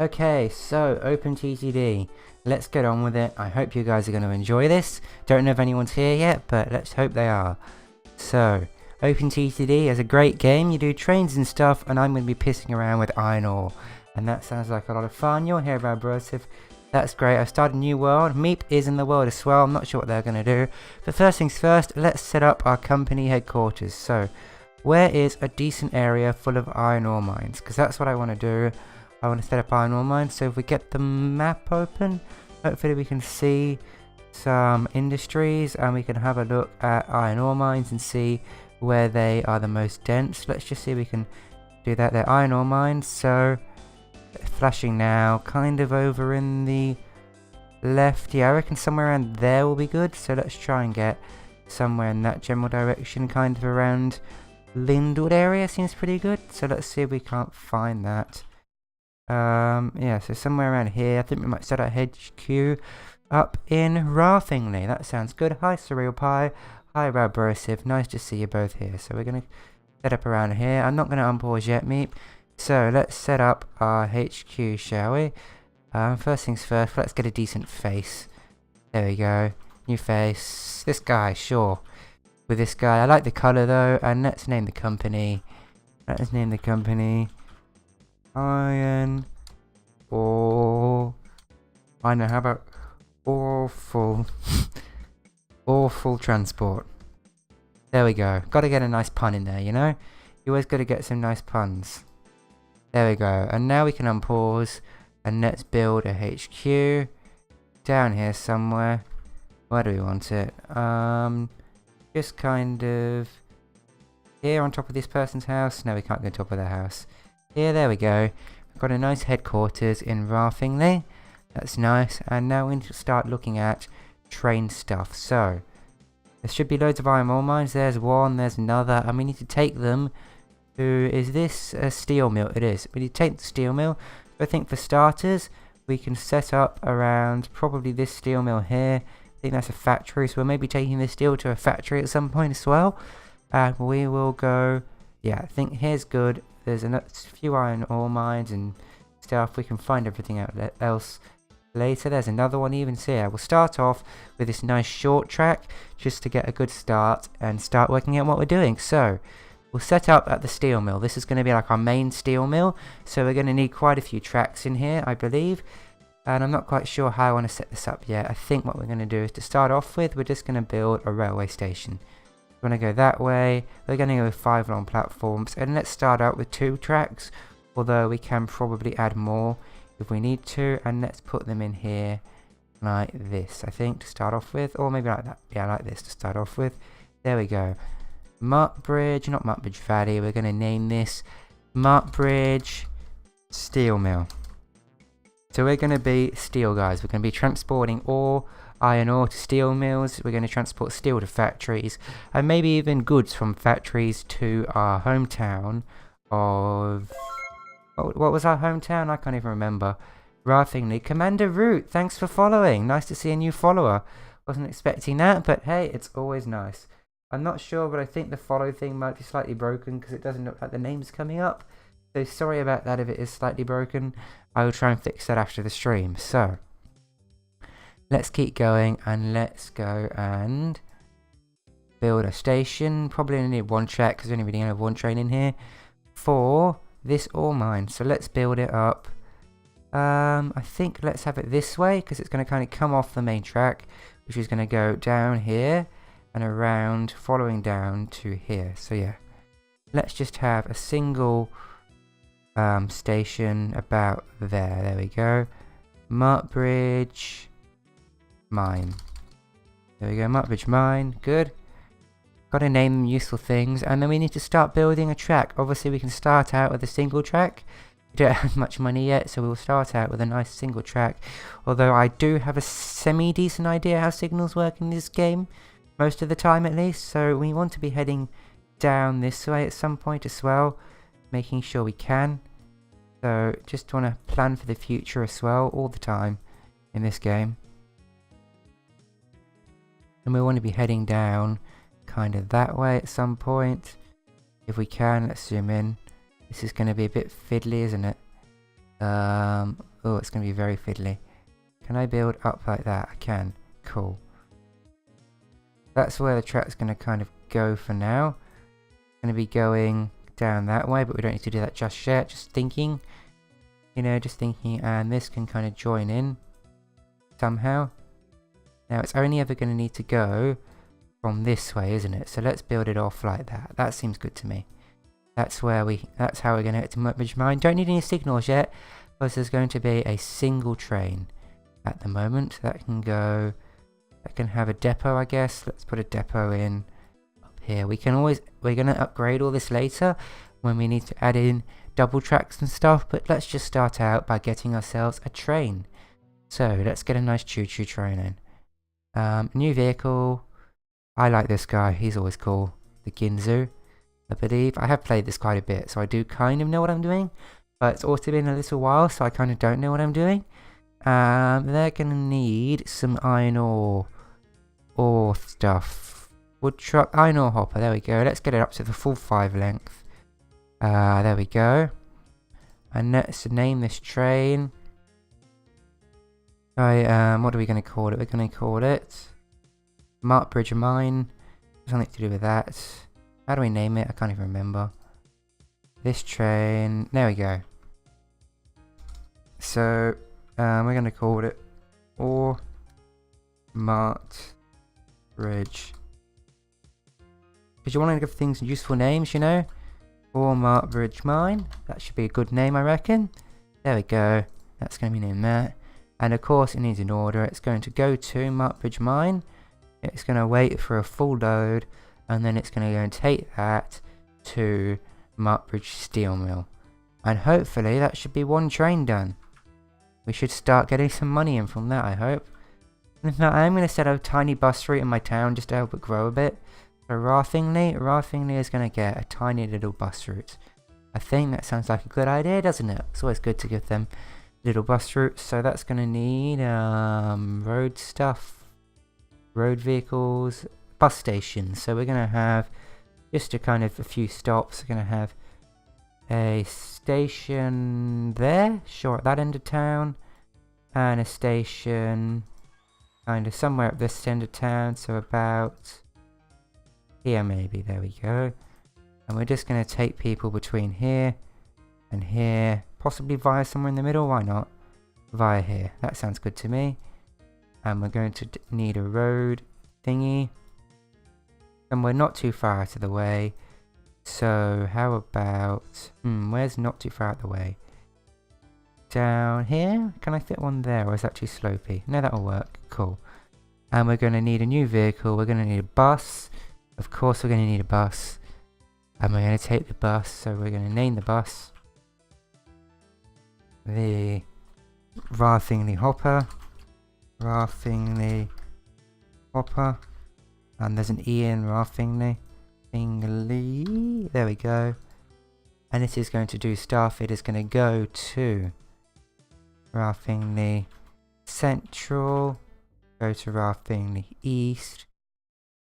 Okay, so OpenTTD. Let's get on with it. I hope you guys are going to enjoy this. Don't know if anyone's here yet, but let's hope they are. So, OpenTTD is a great game. You do trains and stuff, and I'm going to be pissing around with iron ore. And that sounds like a lot of fun. You're here, Abrasive. That's great. I started a new world. Meep is in the world as well. I'm not sure what they're going to do. But first things first, let's set up our company headquarters. So, where is a decent area full of iron ore mines? Because that's what I want to do. I want to set up iron ore mines. So if we get the map open, hopefully we can see some industries and we can have a look at iron ore mines and see where they are the most dense. Let's just see if we can do that. They're iron ore mines, so flashing now, kind of over in the left. Yeah, I reckon somewhere around there will be good. So let's try and get somewhere in that general direction, kind of around Lindwood area seems pretty good. So let's see if we can't find that. Yeah, so somewhere around here. I think we might set our HQ up in Raffingley. That sounds good. Hi, Surreal Pie. Hi, Abrasive. Nice to see you both here. So we're going to set up around here. I'm not going to unpause yet, Meep. So let's set up our HQ, shall we? First things first, let's get a decent face. There we go. New face. This guy, sure. With this guy. I like the colour though. And let's name the company. Iron Ore. I know, how about awful awful transport. There we go. Gotta get a nice pun in there, you know? You always gotta get some nice puns. There we go. And now we can unpause and let's build a HQ down here somewhere. Where do we want it? Just kind of here on top of this person's house. No, we can't go on top of their house. Here, there we go. We've got a nice headquarters in Raffingley. That's nice. And now we need to start looking at train stuff. So, there should be loads of iron ore mines. There's one, there's another. And we need to take them to... Is this a steel mill? It is. We need to take the steel mill. So I think for starters, we can set up around probably this steel mill here. I think that's a factory. So we'll maybe taking this steel to a factory at some point as well. And we will go... Yeah, I think here's good. There's a few iron ore mines and stuff. We can find everything else later. There's another one even here. We'll start off with this nice short track just to get a good start and start working out what we're doing. So we'll set up at the steel mill. This is going to be like our main steel mill. So we're going to need quite a few tracks in here, I believe. And I'm not quite sure how I want to set this up yet. I think what we're going to do is to start off with, we're just going to build a railway station. We're going to go that way. We're going to go with 5 long platforms. And let's start out with 2 tracks. Although we can probably add more if we need to. And let's put them in here like this, I think, to start off with. Or maybe like that. Yeah, like this to start off with. There we go. Markbridge, not Markbridge Valley. We're going to name this Markbridge Steel Mill. So we're going to be steel guys. We're going to be transporting ore, iron ore to steel mills. We're going to transport steel to factories and maybe even goods from factories to our hometown of... what was our hometown? I can't even remember. Raffingley. Commander Root, thanks for following. Nice to see a new follower. Wasn't expecting that, but hey, it's always nice. I'm not sure, but I think the follow thing might be slightly broken because it doesn't look like the name's coming up. So sorry about that if it is slightly broken. I will try and fix that after the stream. So let's keep going and let's go and build a station. Probably only need 1 track because we only really have 1 train in here for this ore mine. So let's build it up. I think let's have it this way because it's going to kind of come off the main track, which is going to go down here and around, following down to here. So yeah, let's just have a single station about there. There we go. Markbridge Mine. There we go, Markbridge Mine. Good. Gotta name them useful things. And then we need to start building a track. Obviously we can start out with a single track. We don't have much money yet, so we'll start out with a nice single track. Although I do have a semi-decent idea how signals work in this game. Most of the time at least. So we want to be heading down this way at some point as well. Making sure we can. So just want to plan for the future as well all the time in this game. And we want to be heading down kind of that way at some point. If we can, let's zoom in. This is going to be a bit fiddly, isn't it? Oh, it's going to be very fiddly. Can I build up like that? I can. Cool. That's where the track's going to kind of go for now. Going to be going down that way, but we don't need to do that just yet. Just thinking. You know, just thinking. And this can kind of join in somehow. Now, it's only ever going to need to go from this way, isn't it? So let's build it off like that. That seems good to me. That's how we're going to get to Muttbridge Mine. Don't need any signals yet, because there's going to be a single train at the moment. That can go, that can have a depot, I guess. Let's put a depot in up here. We're going to upgrade all this later when we need to add in double tracks and stuff, but let's just start out by getting ourselves a train. So let's get a nice choo-choo train in. New vehicle. I like this guy, he's always cool. The Ginzu, I believe. I have played this quite a bit, so I do kind of know what I'm doing. But it's also been a little while, so I kind of don't know what I'm doing. They're gonna need some iron ore stuff. Wood truck, iron ore hopper, there we go. Let's get it up to the full 5 length. There we go. And let's name this train. What are we gonna call it? We're gonna call it Muttbridge Mine. Something to do with that. How do we name it? I can't even remember. This train. There we go. So, we're going to call it Muttbridge. Because you want to give things useful names, you know? Muttbridge Mine. That should be a good name, I reckon. There we go. That's going to be named that. And of course, it needs an order. It's going to go to Muttbridge Mine. It's going to wait for a full load, and then it's going to go and take that to Muttbridge Steel Mill. And hopefully that should be one train done. We should start getting some money in from that, I hope. Now, I am going to set a tiny bus route in my town just to help it grow a bit. So Raffingley is going to get a tiny little bus route. I think that sounds like a good idea, doesn't it? It's always good to give them little bus routes. So that's going to need road stuff. Road vehicles, bus stations. So we're going to have just a kind of a few stops. We're going to have a station there, sure, at that end of town, and a station kind of somewhere at this end of town, so about here maybe. There we go. And we're just going to take people between here and here, possibly via somewhere in the middle. Why not? Via here. That sounds good to me. And we're going to need a road thingy. And we're not too far out of the way. So how about... where's not too far out of the way? Down here? Can I fit one there, or is that too slopey? No, that'll work. Cool. And we're going to need a new vehicle. We're going to need a bus. Of course we're going to need a bus. And we're going to take the bus. So we're going to name the bus the Raffingley Hopper. Raffingley Hopper. And there's an E in Raffingley. There we go. And it is going to do stuff. It is going to go to Raffingley Central. Go to Raffingley East.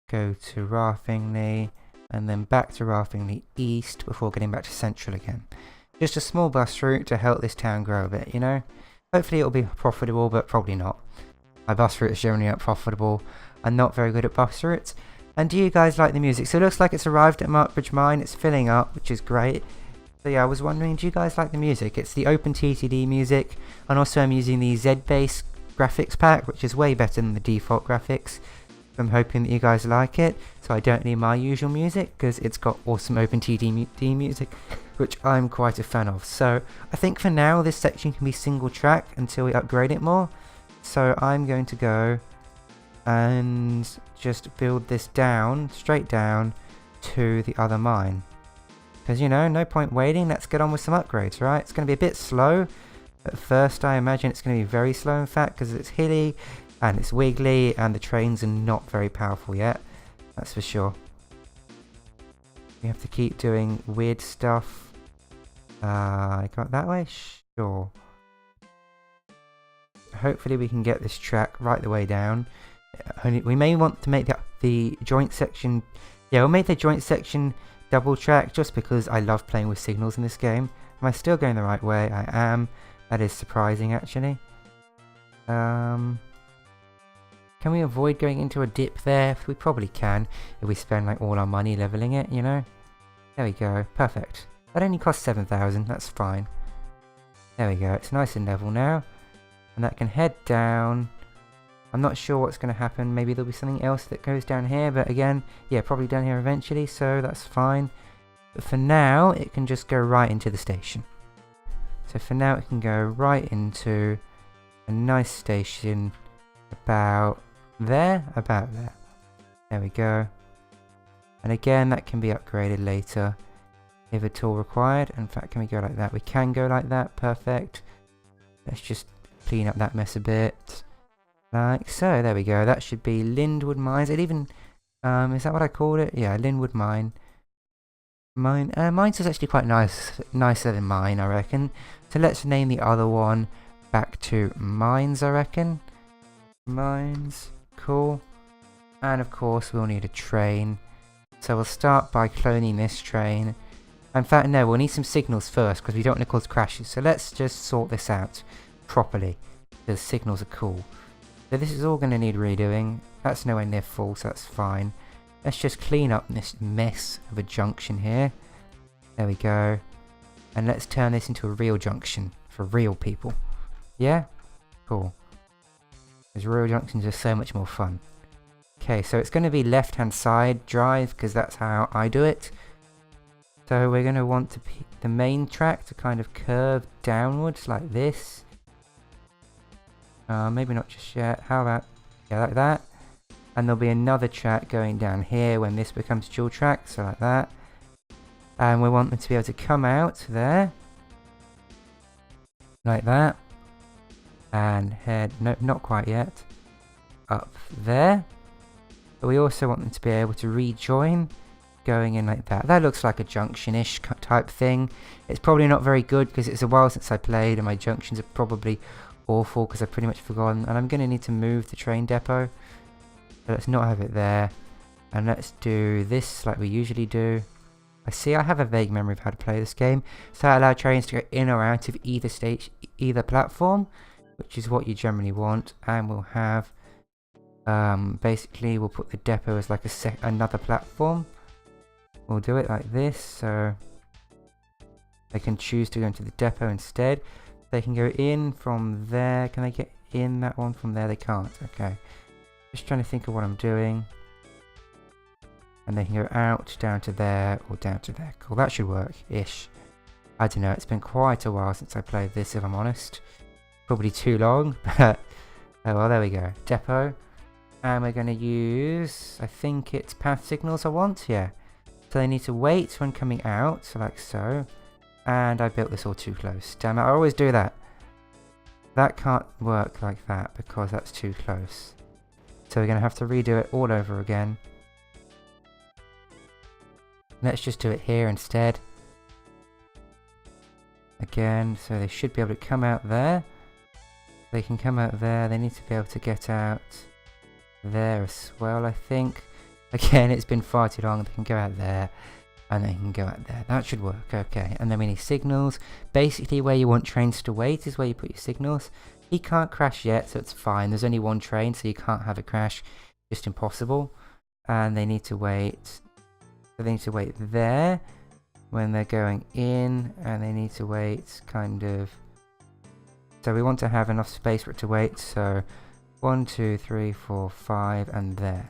Go to Raffingley. And then back to Raffingley East before getting back to Central again. Just a small bus route to help this town grow a bit, you know. Hopefully it'll be profitable, but probably not. My bus route is generally not profitable. I'm not very good at bus routes. And do you guys like the music? So it looks like it's arrived at Muttbridge Mine. It's filling up, which is great. So yeah, I was wondering, do you guys like the music? It's the OpenTTD music. And also I'm using the Z-Base graphics pack, which is way better than the default graphics. I'm hoping that you guys like it. So I don't need my usual music, because it's got awesome OpenTTD music, which I'm quite a fan of. So I think for now, this section can be single track until we upgrade it more. So I'm going to go and just build this down, straight down to the other mine. Because, you know, no point waiting, let's get on with some upgrades, right? It's going to be a bit slow. At first, I imagine it's going to be very slow, in fact, because it's hilly and it's wiggly and the trains are not very powerful yet. That's for sure. We have to keep doing weird stuff. Go up that way? Sure. Hopefully we can get this track right the way down. We may want to make the joint section... Yeah, we'll make the joint section double track just because I love playing with signals in this game. Am I still going the right way? I am. That is surprising, actually. Can we avoid going into a dip there? We probably can if we spend like all our money leveling it, you know? There we go. Perfect. That only costs 7,000. That's fine. There we go. It's nice and level now. And that can head down. I'm not sure what's going to happen. Maybe there'll be something else that goes down here. But again, yeah, probably down here eventually. So that's fine. But for now, it can just go right into the station. So for now, it can go right into a nice station about there. About there. There we go. And again, that can be upgraded later if at all required. In fact, can we go like that? We can go like that. Perfect. Let's just clean up that mess a bit. Like so. There we go. That should be Lindwood Mines. It even... is that what I called it? Yeah, Lindwood Mine. Mines is actually quite nicer than mine, I reckon. So let's name the other one back to Mines, I reckon. Mines. Cool. And of course, we'll need a train. So we'll start by cloning this train. In fact, no, we'll need some signals first because we don't want to cause crashes. So let's just sort this out properly. The signals are cool. So this is all going to need redoing. That's nowhere near full, so that's fine. Let's just clean up this mess of a junction here. There we go. And let's turn this into a real junction for real people. Yeah? Cool. Because real junctions are so much more fun. Okay, so it's going to be left-hand side drive because that's how I do it. So we're going to want the main track to kind of curve downwards like this. Maybe not just yet. How about, yeah, like that. And there'll be another track going down here when this becomes dual track, so like that. And we want them to be able to come out there. Like that. And head, no, not quite yet. Up there. But we also want them to be able to rejoin, going in like that. That looks like a junction-ish type thing. It's probably not very good because it's a while since I played and my junctions are probably awful because I've pretty much forgotten. And I'm going to need to move the train depot. So let's not have it there. And let's do this like we usually do. I have a vague memory of how to play this game. So I allow trains to go in or out of either stage, either platform, which is what you generally want. And we'll have... basically we'll put the depot as like another platform. We'll do it like this, so they can choose to go into the depot instead. They can go in from there. Can they get in that one from there? They can't. Okay. Just trying to think of what I'm doing. And they can go out, down to there, or down to there. Cool, that should work-ish. I don't know, it's been quite a while since I played this, if I'm honest. Probably too long, but... oh well, there we go. Depot. And we're going to use... I think it's path signals I want, yeah. So they need to wait when coming out, so like so. And I built this all too close. Damn it, I always do that. That can't work like that, because that's too close. So we're going to have to redo it all over again. Let's just do it here instead. Again, so they should be able to come out there. They can come out there. They need to be able to get out there as well, I think. Again, it's been far too long. They can go out there. And they can go out there. That should work. Okay. And then we need signals. Basically, where you want trains to wait is where you put your signals. He can't crash yet, so it's fine. There's only one train, so you can't have a crash. Just impossible. And they need to wait. So they need to wait there when they're going in. And they need to wait kind of... So we want to have enough space for it to wait. So 1, 2, 3, 4, 5, and there.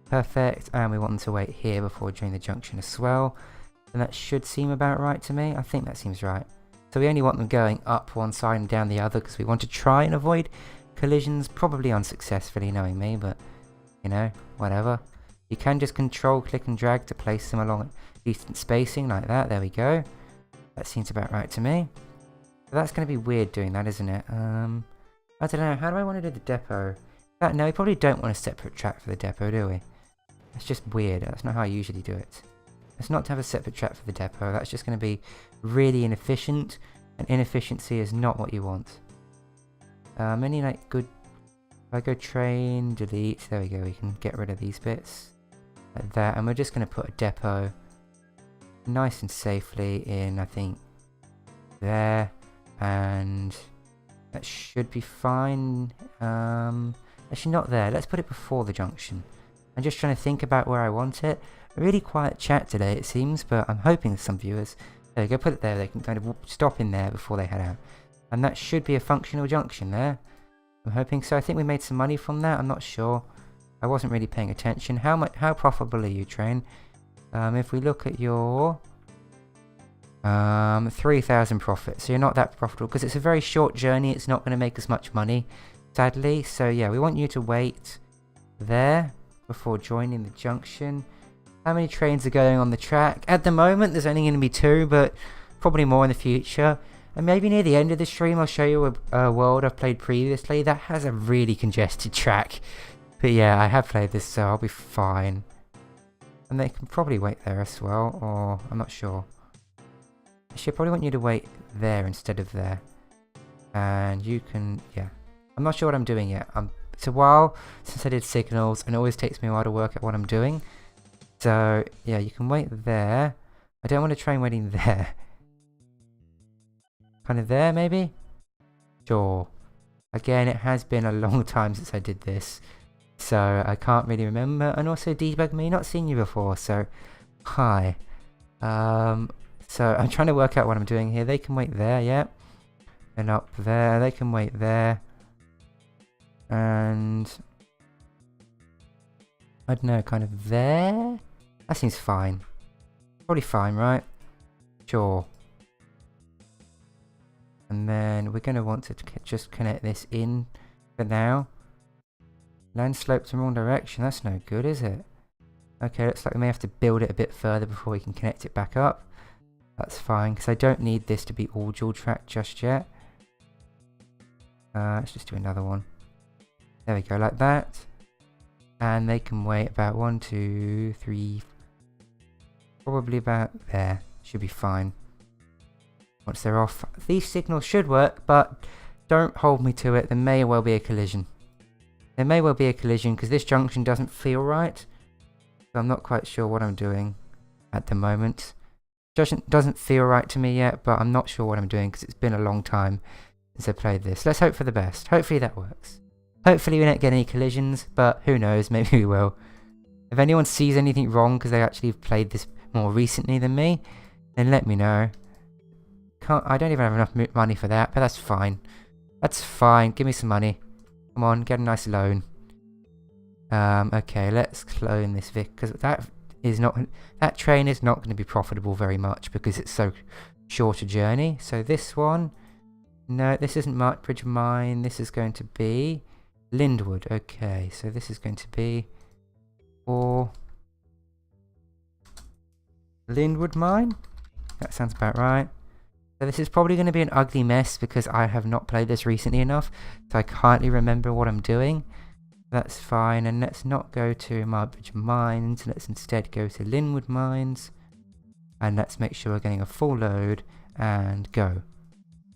Perfect. And we want them to wait here before joining the junction as well. And that should seem about right to me. I think that seems right. So we only want them going up one side and down the other because we want to try and avoid collisions. Probably unsuccessfully, knowing me, but you know, whatever. You can just control, click and drag to place them along decent spacing like that. There we go. That seems about right to me. So that's going to be weird doing that, isn't it? I don't know. How do I want to do the depot? No, we probably don't want a separate track for the depot, do we? That's just weird. That's not how I usually do it. It's not to have a separate track for the depot. That's just going to be really inefficient. And inefficiency is not what you want. Any like good... If I go train, delete. There we go. We can get rid of these bits. Like that. And we're just going to put a depot nice and safely in, I think, there. And that should be fine. Actually not there. Let's put it before the junction. I'm just trying to think about where I want it. A really quiet chat today it seems, but I'm hoping some viewers... There we go, put it there. They can kind of stop in there before they head out. And that should be a functional junction there. I'm hoping so. I think we made some money from that. I'm not sure. I wasn't really paying attention. How profitable are you, train? If we look at your 3,000 profit, so you're not that profitable because it's a very short journey. It's not going to make us much money, sadly. So yeah, we want you to wait there before joining the junction. How many trains are going on the track? At the moment, there's only going to be 2, but probably more in the future. And maybe near the end of the stream, I'll show you a world I've played previously that has a really congested track. But yeah, I have played this, so I'll be fine. And they can probably wait there as well, or I'm not sure. Actually, I probably want you to wait there instead of there. And you can, yeah. I'm not sure what I'm doing yet. It's a while since I did signals, and it always takes me a while to work out what I'm doing. So, yeah, you can wait there. I don't want a train waiting there. Kind of there, maybe? Sure. Again, it has been a long time since I did this. So, I can't really remember. And also, debug me, not seen you before, so... Hi. So, I'm trying to work out what I'm doing here. They can wait there, yeah. And up there, they can wait there. And... I don't know, kind of there? That seems fine. Probably fine, right? Sure. And then we're going to want to just connect this in for now. Land slopes in the wrong direction. That's no good, is it? Okay, looks like we may have to build it a bit further before we can connect it back up. That's fine, because I don't need this to be all dual track just yet. Let's just do another one. There we go, like that. And they can wait about 1, 2, 3... Probably about there. Should be fine. Once they're off. These signals should work, but don't hold me to it. There may well be a collision. There may well be a collision because this junction doesn't feel right. So I'm not quite sure what I'm doing at the moment. Doesn't feel right to me yet, but I'm not sure what I'm doing because it's been a long time since I played this. Let's hope for the best. Hopefully that works. Hopefully we don't get any collisions, but who knows, maybe we will. If anyone sees anything wrong because they actually have played this more recently than me, then let me know. I don't even have enough money for that, but that's fine. That's fine, give me some money. Come on, get a nice loan. Okay, let's clone this Vic, because that train is not going to be profitable very much because it's so short a journey. So this one, no, this isn't Markbridge Mine, this is going to be Lindwood. Okay, so this is going to be for Lindwood Mine. That sounds about right. So this is probably going to be an ugly mess because I have not played this recently enough, so I can't really remember what I'm doing. That's fine, and let's not go to Markbridge Mines, let's instead go to Linwood Mines, and let's make sure we're getting a full load, and go.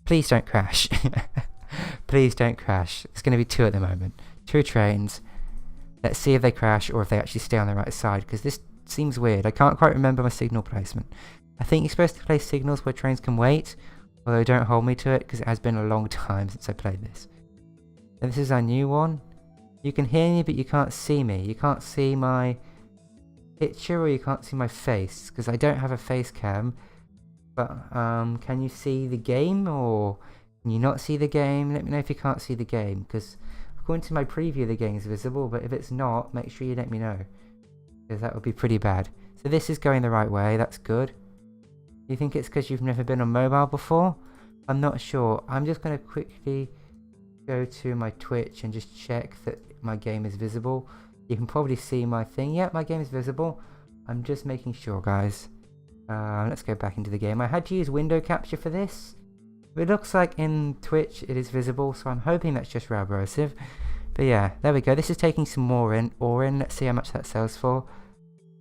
Please don't crash. Please don't crash. It's going to be 2 at the moment. 2 trains. Let's see if they crash or if they actually stay on the right side, because this seems weird. I can't quite remember my signal placement. I think you're supposed to place signals where trains can wait, although don't hold me to it because it has been a long time since I played this. And this is our new one. You can hear me, but you can't see me. You can't see my picture or you can't see my face because I don't have a face cam. But can you see the game or can you not see the game? Let me know if you can't see the game because according to my preview the game is visible, but if it's not, make sure you let me know because that would be pretty bad. So this is going the right way, that's good. You think it's because you've never been on mobile before? I'm not sure. I'm just going to quickly go to my Twitch and just check that my game is visible. You can probably see my thing. Yeah, my game is visible. I'm just making sure, guys. Let's go back into the game. I had to use window capture for this. It looks like in Twitch it is visible, so I'm hoping that's just Rabrosive. But yeah, there we go. This is taking some more ore in. Let's see how much that sells for.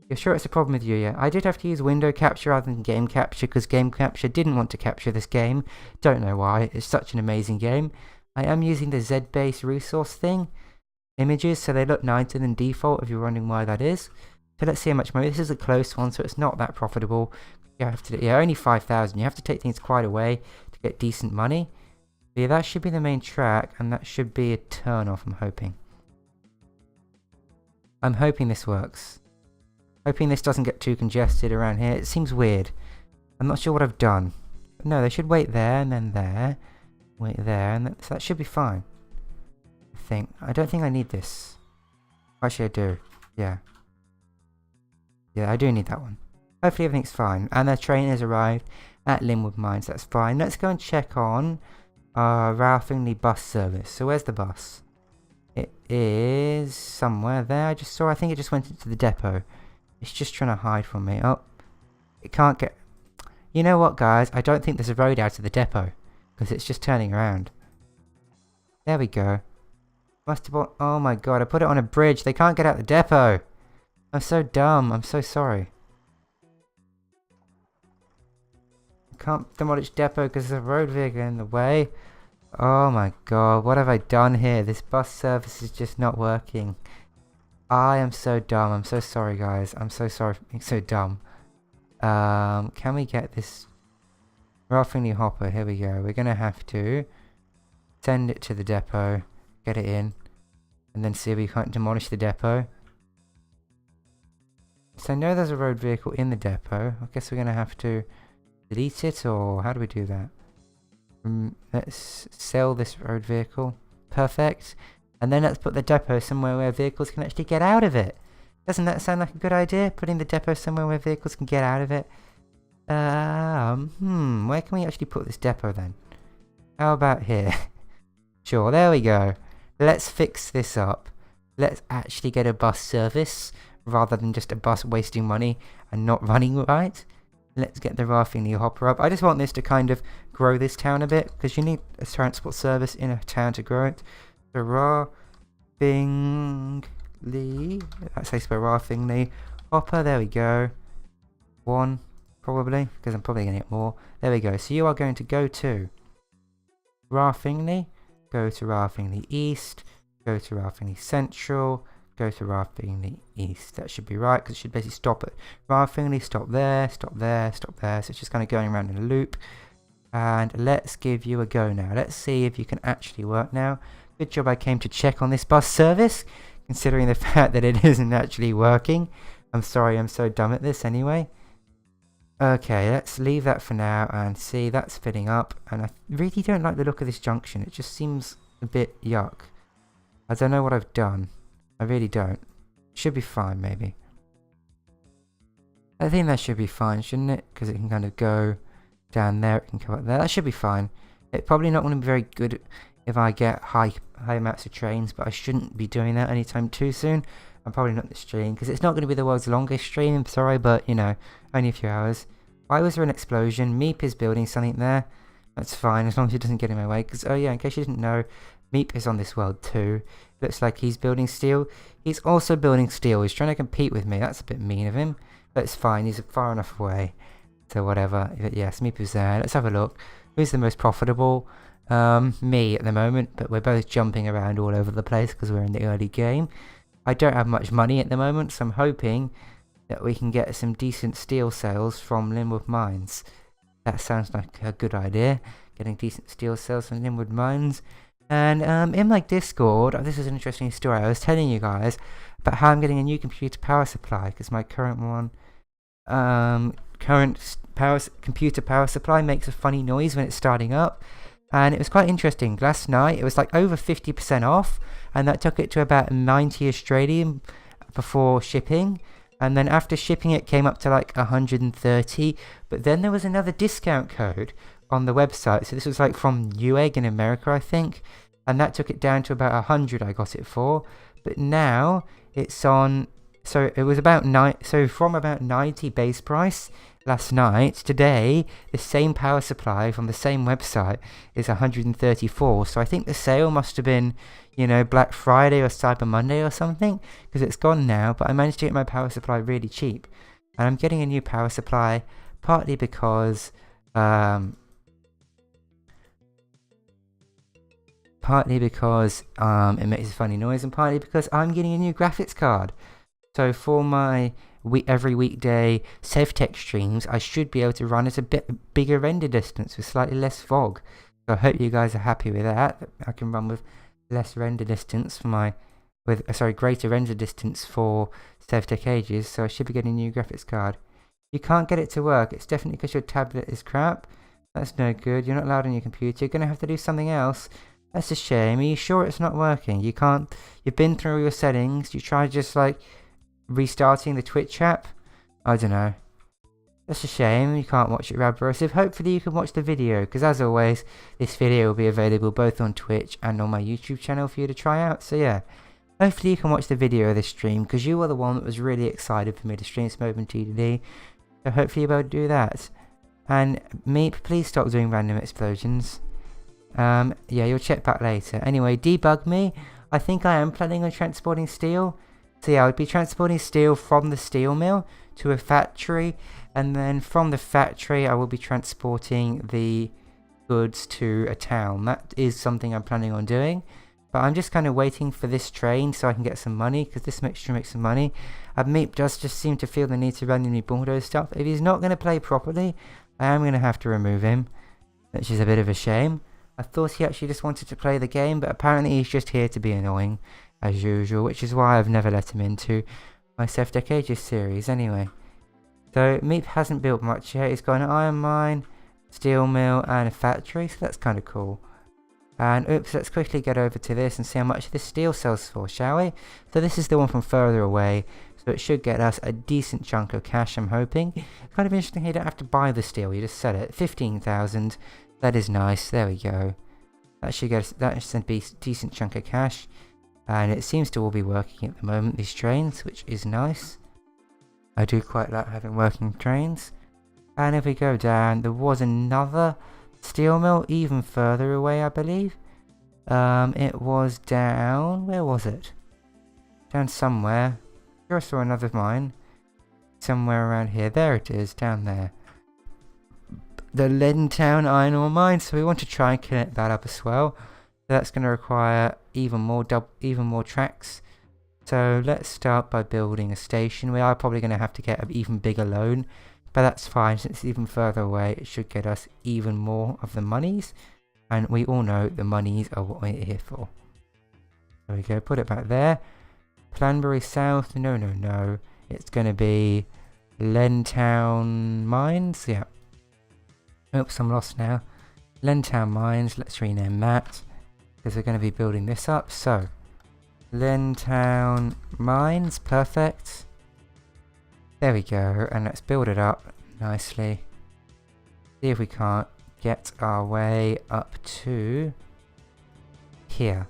You're sure it's a problem with you, yeah? I did have to use window capture rather than game capture because game capture didn't want to capture this game. Don't know why. It's such an amazing game. I am using the Z-base resource thing. Images, so they look nicer than default if you're wondering why that is. So let's see how much money. This is a close one, so it's not that profitable. You have to, yeah, only 5,000. You have to take things quite away to get decent money. But yeah, that should be the main track, and that should be a turn off, I'm hoping. I'm hoping this works. Hoping this doesn't get too congested around here. It seems weird. I'm not sure what I've done. But no, they should wait there, and then there. Wait there, and so that should be fine. I don't think I need this. Actually, I do. Yeah. Yeah, I do need that one. Hopefully everything's fine. And the train has arrived at Linwood Mines. That's fine. Let's go and check on Ralph Finley bus service. So where's the bus? It is somewhere there. I just saw. I think it just went into the depot. It's just trying to hide from me. Oh, it can't get... You know what, guys? I don't think there's a road out of the depot. Because it's just turning around. There we go. Must have bought... Oh my god, I put it on a bridge. They can't get out the depot. I'm so dumb. I'm so sorry. I can't demolish depot because there's a road vehicle in the way. Oh my god, what have I done here? This bus service is just not working. I am so dumb. I'm so sorry, guys. I'm so sorry for being so dumb. Can we get this... Ralph Finley hopper? Here we go. We're going to have to send it to the depot. Get it in. And then see if we can't demolish the depot. So I know there's a road vehicle in the depot. I guess we're going to have to delete it, or how do we do that? Let's sell this road vehicle. Perfect. And then let's put the depot somewhere where vehicles can actually get out of it. Doesn't that sound like a good idea? Putting the depot somewhere where vehicles can get out of it. Where can we actually put this depot then? How about here? Sure, there we go. Let's fix this up. Let's actually get a bus service rather than just a bus wasting money and not running right. Let's get the Ralph Finley hopper up. I just want this to kind of grow this town a bit, because you need a transport service in a town to grow it. The Ralph Finley, that's how you spell Ralph Finley hopper. There we go. One, probably, because I'm probably going to get more. There we go. So you are going to go to Ralph Finley, go to Ralph Finley East, go to Ralph Finley Central, go to Ralph Finley East. That should be right, because it should basically stop at Ralph Finley, stop there, stop there, stop there. So it's just kind of going around in a loop. And let's give you a go now. Let's see if you can actually work now. Good job I came to check on this bus service, considering the fact that it isn't actually working. I'm sorry, I'm so dumb at this anyway. Okay, let's leave that for now and see. That's filling up. And I really don't like the look of this junction. It just seems a bit yuck. I don't know what I've done. I really don't. Should be fine, maybe. I think that should be fine, shouldn't it? Because it can kind of go down there, it can come up there. That should be fine. It's probably not going to be very good if I get high amounts of trains, but I shouldn't be doing that anytime too soon. I'm probably not this stream, because it's not going to be the world's longest stream. I'm sorry, but, you know, only a few hours. Why was there an explosion? Meep is building something there. That's fine, as long as it doesn't get in my way. Because, oh yeah, in case you didn't know, Meep is on this world too. Looks like he's building steel. He's also building steel. He's trying to compete with me. That's a bit mean of him. But it's fine. He's far enough away. So whatever. But yes, Meep is there. Let's have a look. Who's the most profitable? Me at the moment. But we're both jumping around all over the place because we're in the early game. I don't have much money at the moment, so I'm hoping that we can get some decent steel sales from Linwood Mines. That sounds like a good idea. Getting decent steel sales from Linwood Mines. And in my Discord, this is an interesting story. I was telling you guys about how I'm getting a new computer power supply, because my current one, computer power supply makes a funny noise when it's starting up. And it was quite interesting. Last night, it was like over 50% off, and that took it to about 90 Australian before shipping. And then after shipping, it came up to like 130. But then there was another discount code on the website. So this was like from Newegg in America, I think. And that took it down to about 100 I got it for. But now it's on... So it was about from about 90 base price last night. Today, the same power supply from the same website is 134. So I think the sale must have been, you know, Black Friday or Cyber Monday or something, because it's gone now. But I managed to get my power supply really cheap, and I'm getting a new power supply partly because it makes a funny noise, and partly because I'm getting a new graphics card. So for my every weekday SevTech streams, I should be able to run at a bit bigger render distance with slightly less fog. So I hope you guys are happy with that. I can run with less render distance for my, greater render distance for Sevtech Ages. So I should be getting a new graphics card. You can't get it to work. It's definitely because your tablet is crap. That's no good. You're not allowed on your computer. You're gonna have to do something else. That's a shame. Are you sure it's not working? You can't. You've been through all your settings. You tried just like restarting the Twitch app. I don't know. That's a shame. You can't watch it, Rabrosive. Hopefully you can watch the video, because as always, this video will be available both on Twitch and on my YouTube channel for you to try out. So yeah, hopefully you can watch the video of this stream, because you were the one that was really excited for me to stream some OpenTTD. So hopefully you'll be able to do that. And Meep, please stop doing random explosions. Yeah, you'll check back later. Anyway, debug me. I think I am planning on transporting steel. So yeah, I would be transporting steel from the steel mill to a factory, and then from the factory I will be transporting the goods to a town. That is something I'm planning on doing, but I'm just kind of waiting for this train so I can get some money, because this mixture makes some money. Meep does just seem to feel the need to randomly bulldoze stuff. If he's not going to play properly, I am going to have to remove him, which is a bit of a shame. I thought he actually just wanted to play the game, but apparently he's just here to be annoying, as usual, which is why I've never let him into my Sevtech Ages series anyway. So Meep hasn't built much yet. He's got an iron mine, steel mill, and a factory, so that's kind of cool. And oops, let's quickly get over to this and see how much this steel sells for, shall we? So this is the one from further away, so it should get us a decent chunk of cash, I'm hoping. It's kind of interesting, you don't have to buy the steel, you just sell it. 15,000, that is nice, there we go. That should get us, that should be a decent chunk of cash. And it seems to all be working at the moment, these trains, which is nice. I do quite like having working trains. And if we go down, there was another steel mill even further away, I believe. It was down, where was it? Down somewhere. Sure, I saw another mine. Somewhere around here. There it is, down there. The Lentown Iron Ore Mine, so we want to try and connect that up as well. That's going to require even more tracks. So let's start by building a station. We are probably going to have to get an even bigger loan, but that's fine since it's even further away. It should get us even more of the monies, and we all know the monies are what we're here for. There we go, put it back there. Planbury South, no. It's going to be Lentown Mines, yeah. Oops, I'm lost now. Lentown Mines, let's rename that, because we're going to be building this up. So Lentown Mines, perfect. There we go, and let's build it up nicely. See if we can't get our way up to here.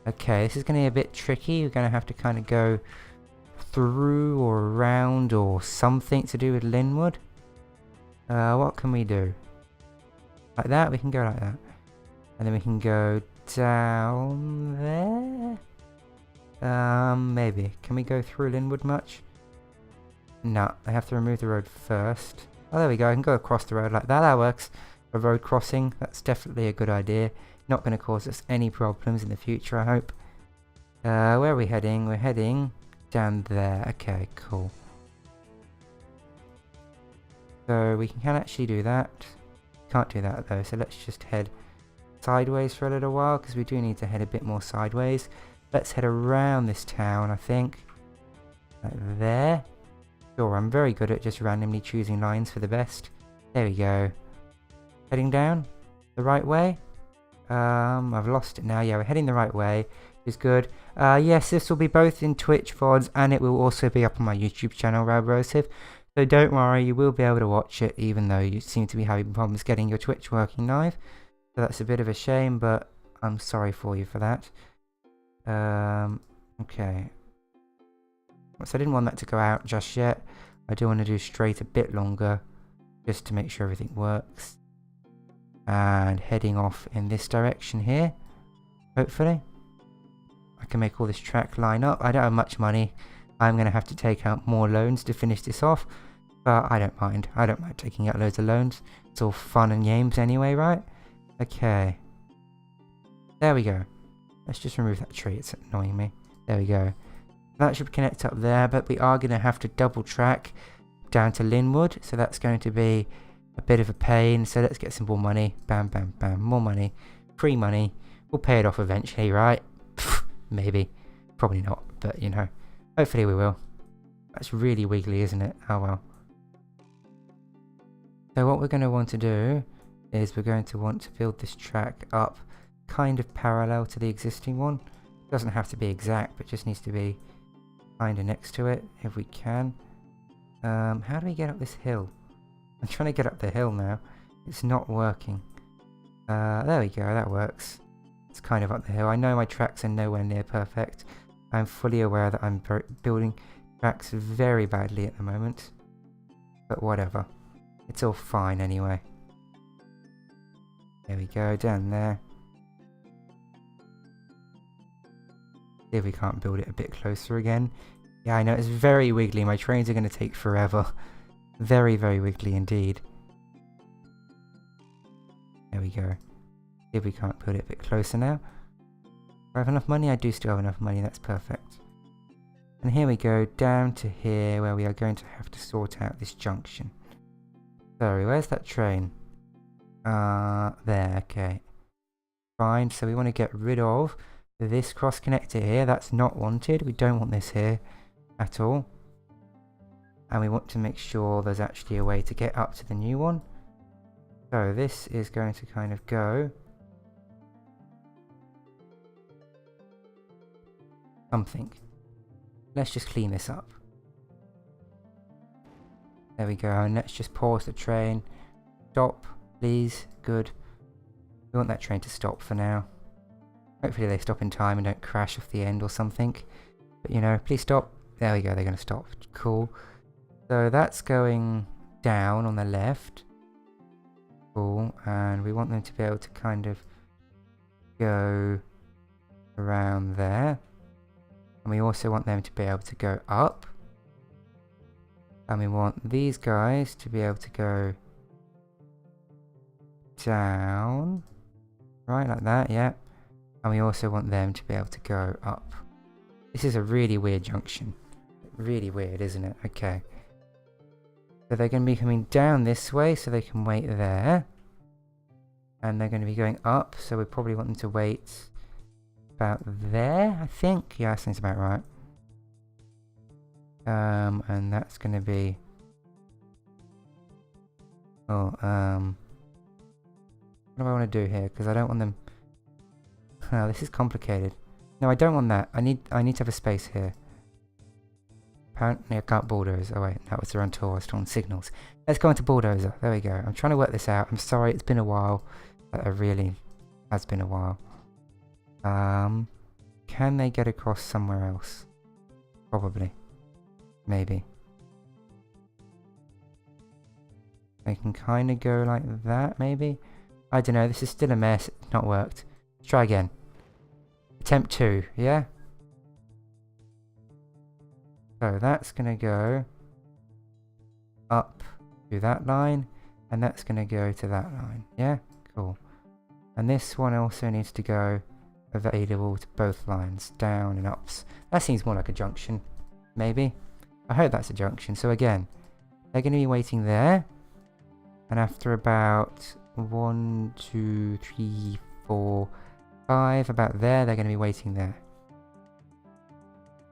Okay, this is going to be a bit tricky. We're going to have to kind of go through or around or something to do with Linwood. What can we do? Like that? We can go like that. And then we can go down there? Maybe. Can we go through Linwood much? No, I have to remove the road first. Oh, there we go. I can go across the road like that. That works. A road crossing. That's definitely a good idea. Not going to cause us any problems in the future, I hope. Where are we heading? We're heading down there. Okay, cool. So we can actually do that. Can't do that though, so let's just head sideways for a little while, because we do need to head a bit more sideways. Let's head around this town, I think. Like there. Sure, I'm very good at just randomly choosing lines for the best. There we go. Heading down the right way. I've lost it now. Yeah, we're heading the right way. Is good. Yes, this will be both in Twitch VODs, and it will also be up on my YouTube channel, Rabrosive. So don't worry, you will be able to watch it, even though you seem to be having problems getting your Twitch working live. So that's a bit of a shame, but I'm sorry for you for that. Okay. So I didn't want that to go out just yet. I do want to do straight a bit longer, just to make sure everything works. And heading off in this direction here, hopefully. I can make all this track line up. I don't have much money. I'm going to have to take out more loans to finish this off, but I don't mind. I don't mind taking out loads of loans. It's all fun and games anyway, right? Okay. There we go. Let's just remove that tree. It's annoying me. There we go. That should connect up there, but we are going to have to double track down to Linwood. So that's going to be a bit of a pain, so let's get some more money. Bam, bam, bam, more money. Free money. We'll pay it off eventually, right? Maybe. Probably not, but you know. Hopefully we will. That's really wiggly, isn't it? Oh well. So what we're going to want to do is we're going to want to build this track up kind of parallel to the existing one. It doesn't have to be exact, but just needs to be kind of next to it if we can. How do we get up this hill? I'm trying to get up the hill now. It's not working. There we go, that works. It's kind of up the hill. I know my tracks are nowhere near perfect. I'm fully aware that I'm building tracks very badly at the moment. But whatever. It's all fine anyway. There we go, down there. See if we can't build it a bit closer again. Yeah, I know, it's very wiggly. My trains are going to take forever. Very, very wiggly indeed. There we go. See if we can't build it a bit closer now. Do I have enough money? I do still have enough money, that's perfect. And here we go, down to here, where we are going to have to sort out this junction. Sorry, where's that train? There, okay. Fine, so we want to get rid of this cross connector here. That's not wanted. We don't want this here at all. And we want to make sure there's actually a way to get up to the new one. So this is going to kind of go something. Let's just clean this up. There we go, and let's just pause the train. Stop, please. Good. We want that train to stop for now. Hopefully they stop in time and don't crash off the end or something. But you know, please stop. There we go, they're going to stop. Cool. So that's going down on the left. Cool. And we want them to be able to kind of go around there. And we also want them to be able to go up. And we want these guys to be able to go down. Right, like that, yeah. And we also want them to be able to go up. This is a really weird junction. Really weird, isn't it? Okay. So they're going to be coming down this way, so they can wait there. And they're going to be going up, so we probably want them to wait about there, I think. Yeah, that sounds about right. And that's going to be... Oh, what do I want to do here? Because I don't want them... Oh, this is complicated. No, I don't want that. I need to have a space here. Apparently I can't bulldoze. Oh wait, that was the wrong tool. I was on signals. Let's go into bulldozer. There we go. I'm trying to work this out. I'm sorry, it's been a while. It really has been a while. Can they get across somewhere else? Probably. Maybe. They can kind of go like that, maybe? I don't know. This is still a mess. It's not worked. Let's try again. Attempt 2, yeah? So that's going to go up to that line, and that's going to go to that line. Yeah? Cool. And this one also needs to go available to both lines, down and ups. That seems more like a junction, maybe. I hope that's a junction. So again, they're going to be waiting there, and after about 1, 2, 3, 4, 5, about there, they're going to be waiting there.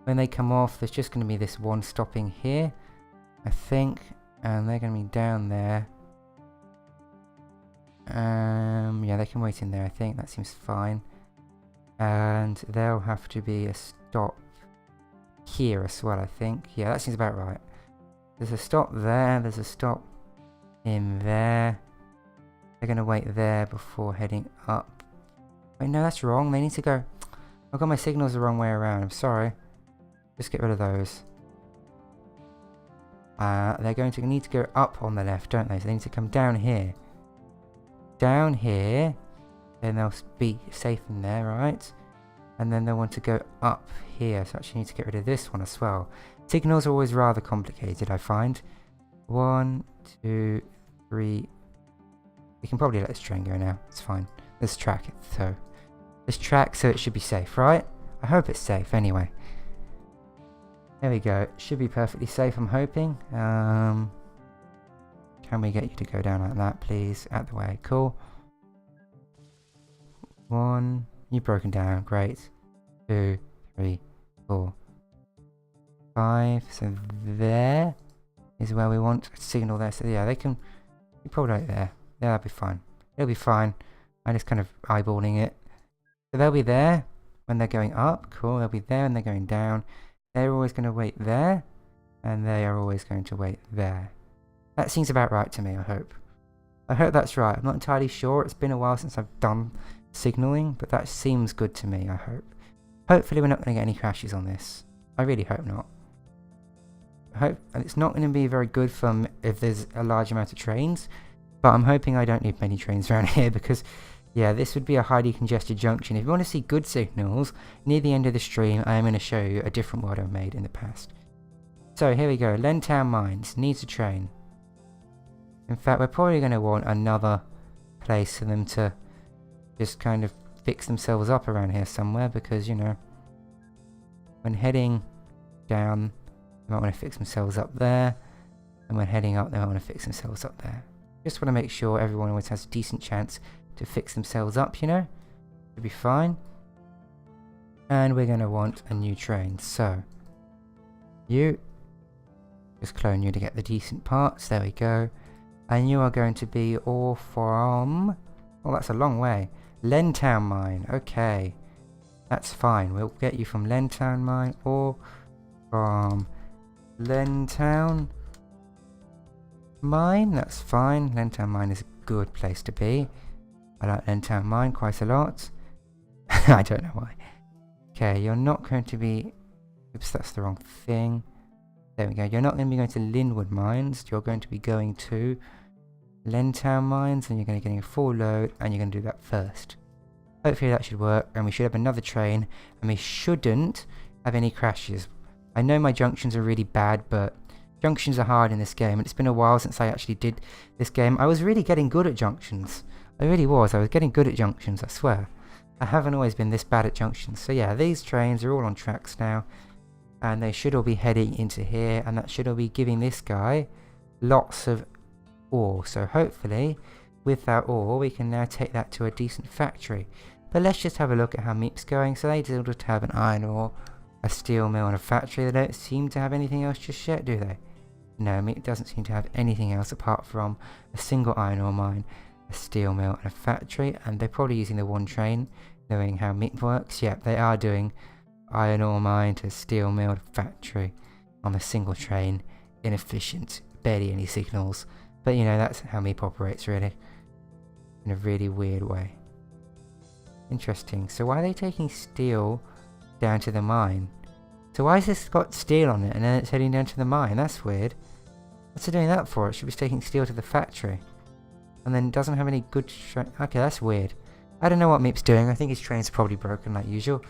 When they come off, there's just going to be this one stopping here, I think, and they're going to be down there. Yeah, they can wait in there, I think. That seems fine. And there'll have to be a stop here as well, I think. Yeah, that seems about right. There's a stop there, there's a stop in there. They're going to wait there before heading up. Wait, no, that's wrong. They need to go... I've got my signals the wrong way around. I'm sorry. Just get rid of those. They're going to need to go up on the left, don't they? So they need to come down here. Down here. Then they'll be safe in there, right? And then they'll want to go up here. So actually need to get rid of this one as well. Signals are always rather complicated, I find. 1, 2, 3. We can probably let this train go now. It's fine. Let's track it, so... Let's track so it should be safe, right? I hope it's safe, anyway. There we go. It should be perfectly safe, I'm hoping. Can Can we get you to go down like that, please? Out the way. Cool. 1. You've broken down. Great. 2, 3, 4, 5. So there is where we want a signal there. So yeah, they can... You probably right there. Yeah, that'll be fine. It'll be fine. I'm just kind of eyeballing it. So they'll be there when they're going up. Cool. They'll be there when they're going down. They're always going to wait there. And they are always going to wait there. That seems about right to me, I hope. I hope that's right. I'm not entirely sure. It's been a while since I've done signaling, but that seems good to me, I hope. Hopefully we're not going to get any crashes on this. I really hope not. I hope, and it's not going to be very good for if there's a large amount of trains, but I'm hoping I don't need many trains around here because, yeah, this would be a highly congested junction. If you want to see good signals, near the end of the stream, I am going to show you a different one I've made in the past. So here we go. Lentown Mines needs a train. In fact, we're probably going to want another place for them to just kind of fix themselves up around here somewhere because, you know, when heading down, they might want to fix themselves up there, and when heading up, they might want to fix themselves up there. Just want to make sure everyone always has a decent chance to fix themselves up, you know? Should be fine. And we're going to want a new train. So, you, just clone you to get the decent parts. There we go. And you are going to be all from... Oh, that's a long way. Lentown Mine. Okay. That's fine. We'll get you from Lentown Mine or from Lentown Mine. That's fine. Lentown Mine is a good place to be. I like Lentown Mine quite a lot. I don't know why. Okay, you're not going to be... Oops, that's the wrong thing. There we go. You're not going to be going to Linwood Mines. You're going to be going to Lentown Mines, and you're going to get a full load, and you're going to do that first. Hopefully that should work, and we should have another train, and we shouldn't have any crashes. I know my junctions are really bad, but junctions are hard in this game, and it's been a while since I actually did this game. I was really getting good at junctions. I really was. I was getting good at junctions, I swear. I haven't always been this bad at junctions. So yeah, these trains are all on tracks now, and they should all be heading into here, and that should all be giving this guy lots of ore. So hopefully with that ore we can now take that to a decent factory. But let's just have a look at how Meep's going. So they just have an iron ore, a steel mill and a factory. They don't seem to have anything else just yet, do they? No, Meep doesn't seem to have anything else apart from a single iron ore mine, a steel mill and a factory. And they're probably using the one train, knowing how Meep works. Yep, they are doing iron ore mine to steel mill to factory on a single train. Inefficient, barely any signals. But you know, that's how Meep operates really. In a really weird way. Interesting. So why are they taking steel down to the mine? So why has this got steel on it and then it's heading down to the mine? That's weird. What's it doing that for? It should be taking steel to the factory. And then doesn't have any good... Okay, that's weird. I don't know what Meep's doing. I think his trains are probably broken like usual.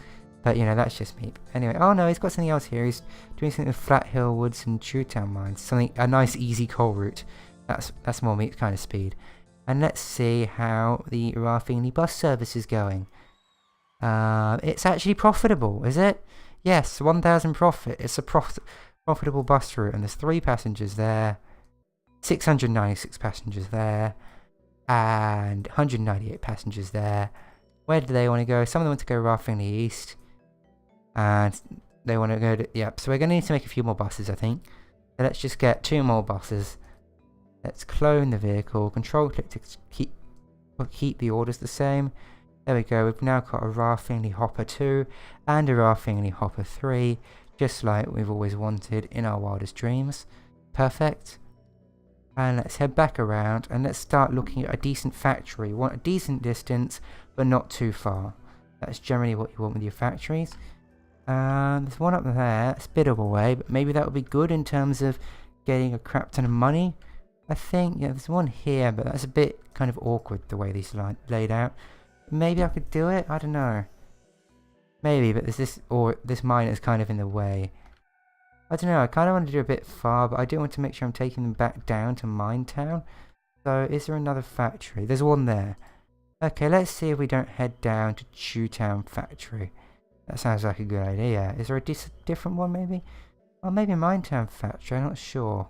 But, you know, that's just Meep. Anyway, oh no, he's got something else here. He's doing something with Flat Hill Woods and Chewtown Mines. Something, a nice easy coal route. That's more Meep's kind of speed. And let's see how the Raffingley bus service is going. It's actually profitable, is it? Yes, 1,000 profit. It's a profitable bus route, and there's 3 passengers there, 696 passengers there, and 198 passengers there. Where do they want to go? Some of them want to go Raffingley East, and they want to go to... Yep, so we're going to need to make a few more buses, I think. So let's just get 2 more buses. Let's clone the vehicle, control click to keep the orders the same. There we go, we've now got a Raffingley Hopper 2 and a Raffingley Hopper 3, just like we've always wanted in our wildest dreams. Perfect. And let's head back around and let's start looking at a decent factory. We want a decent distance, but not too far. That's generally what you want with your factories. There's one up there, it's a bit of a way, but maybe that would be good in terms of getting a crap ton of money. I think, yeah, there's one here, but that's a bit kind of awkward the way these are laid out. Maybe I could do it, I don't know. Maybe, but there's this, or this mine is kind of in the way. I don't know, I kind of want to do a bit far, but I do want to make sure I'm taking them back down to Mine Town. So, is there another factory? There's one there. Okay, let's see if we don't head down to Chewtown Factory. That sounds like a good idea. Is there a different one, maybe? Or maybe Mine Town Factory, I'm not sure.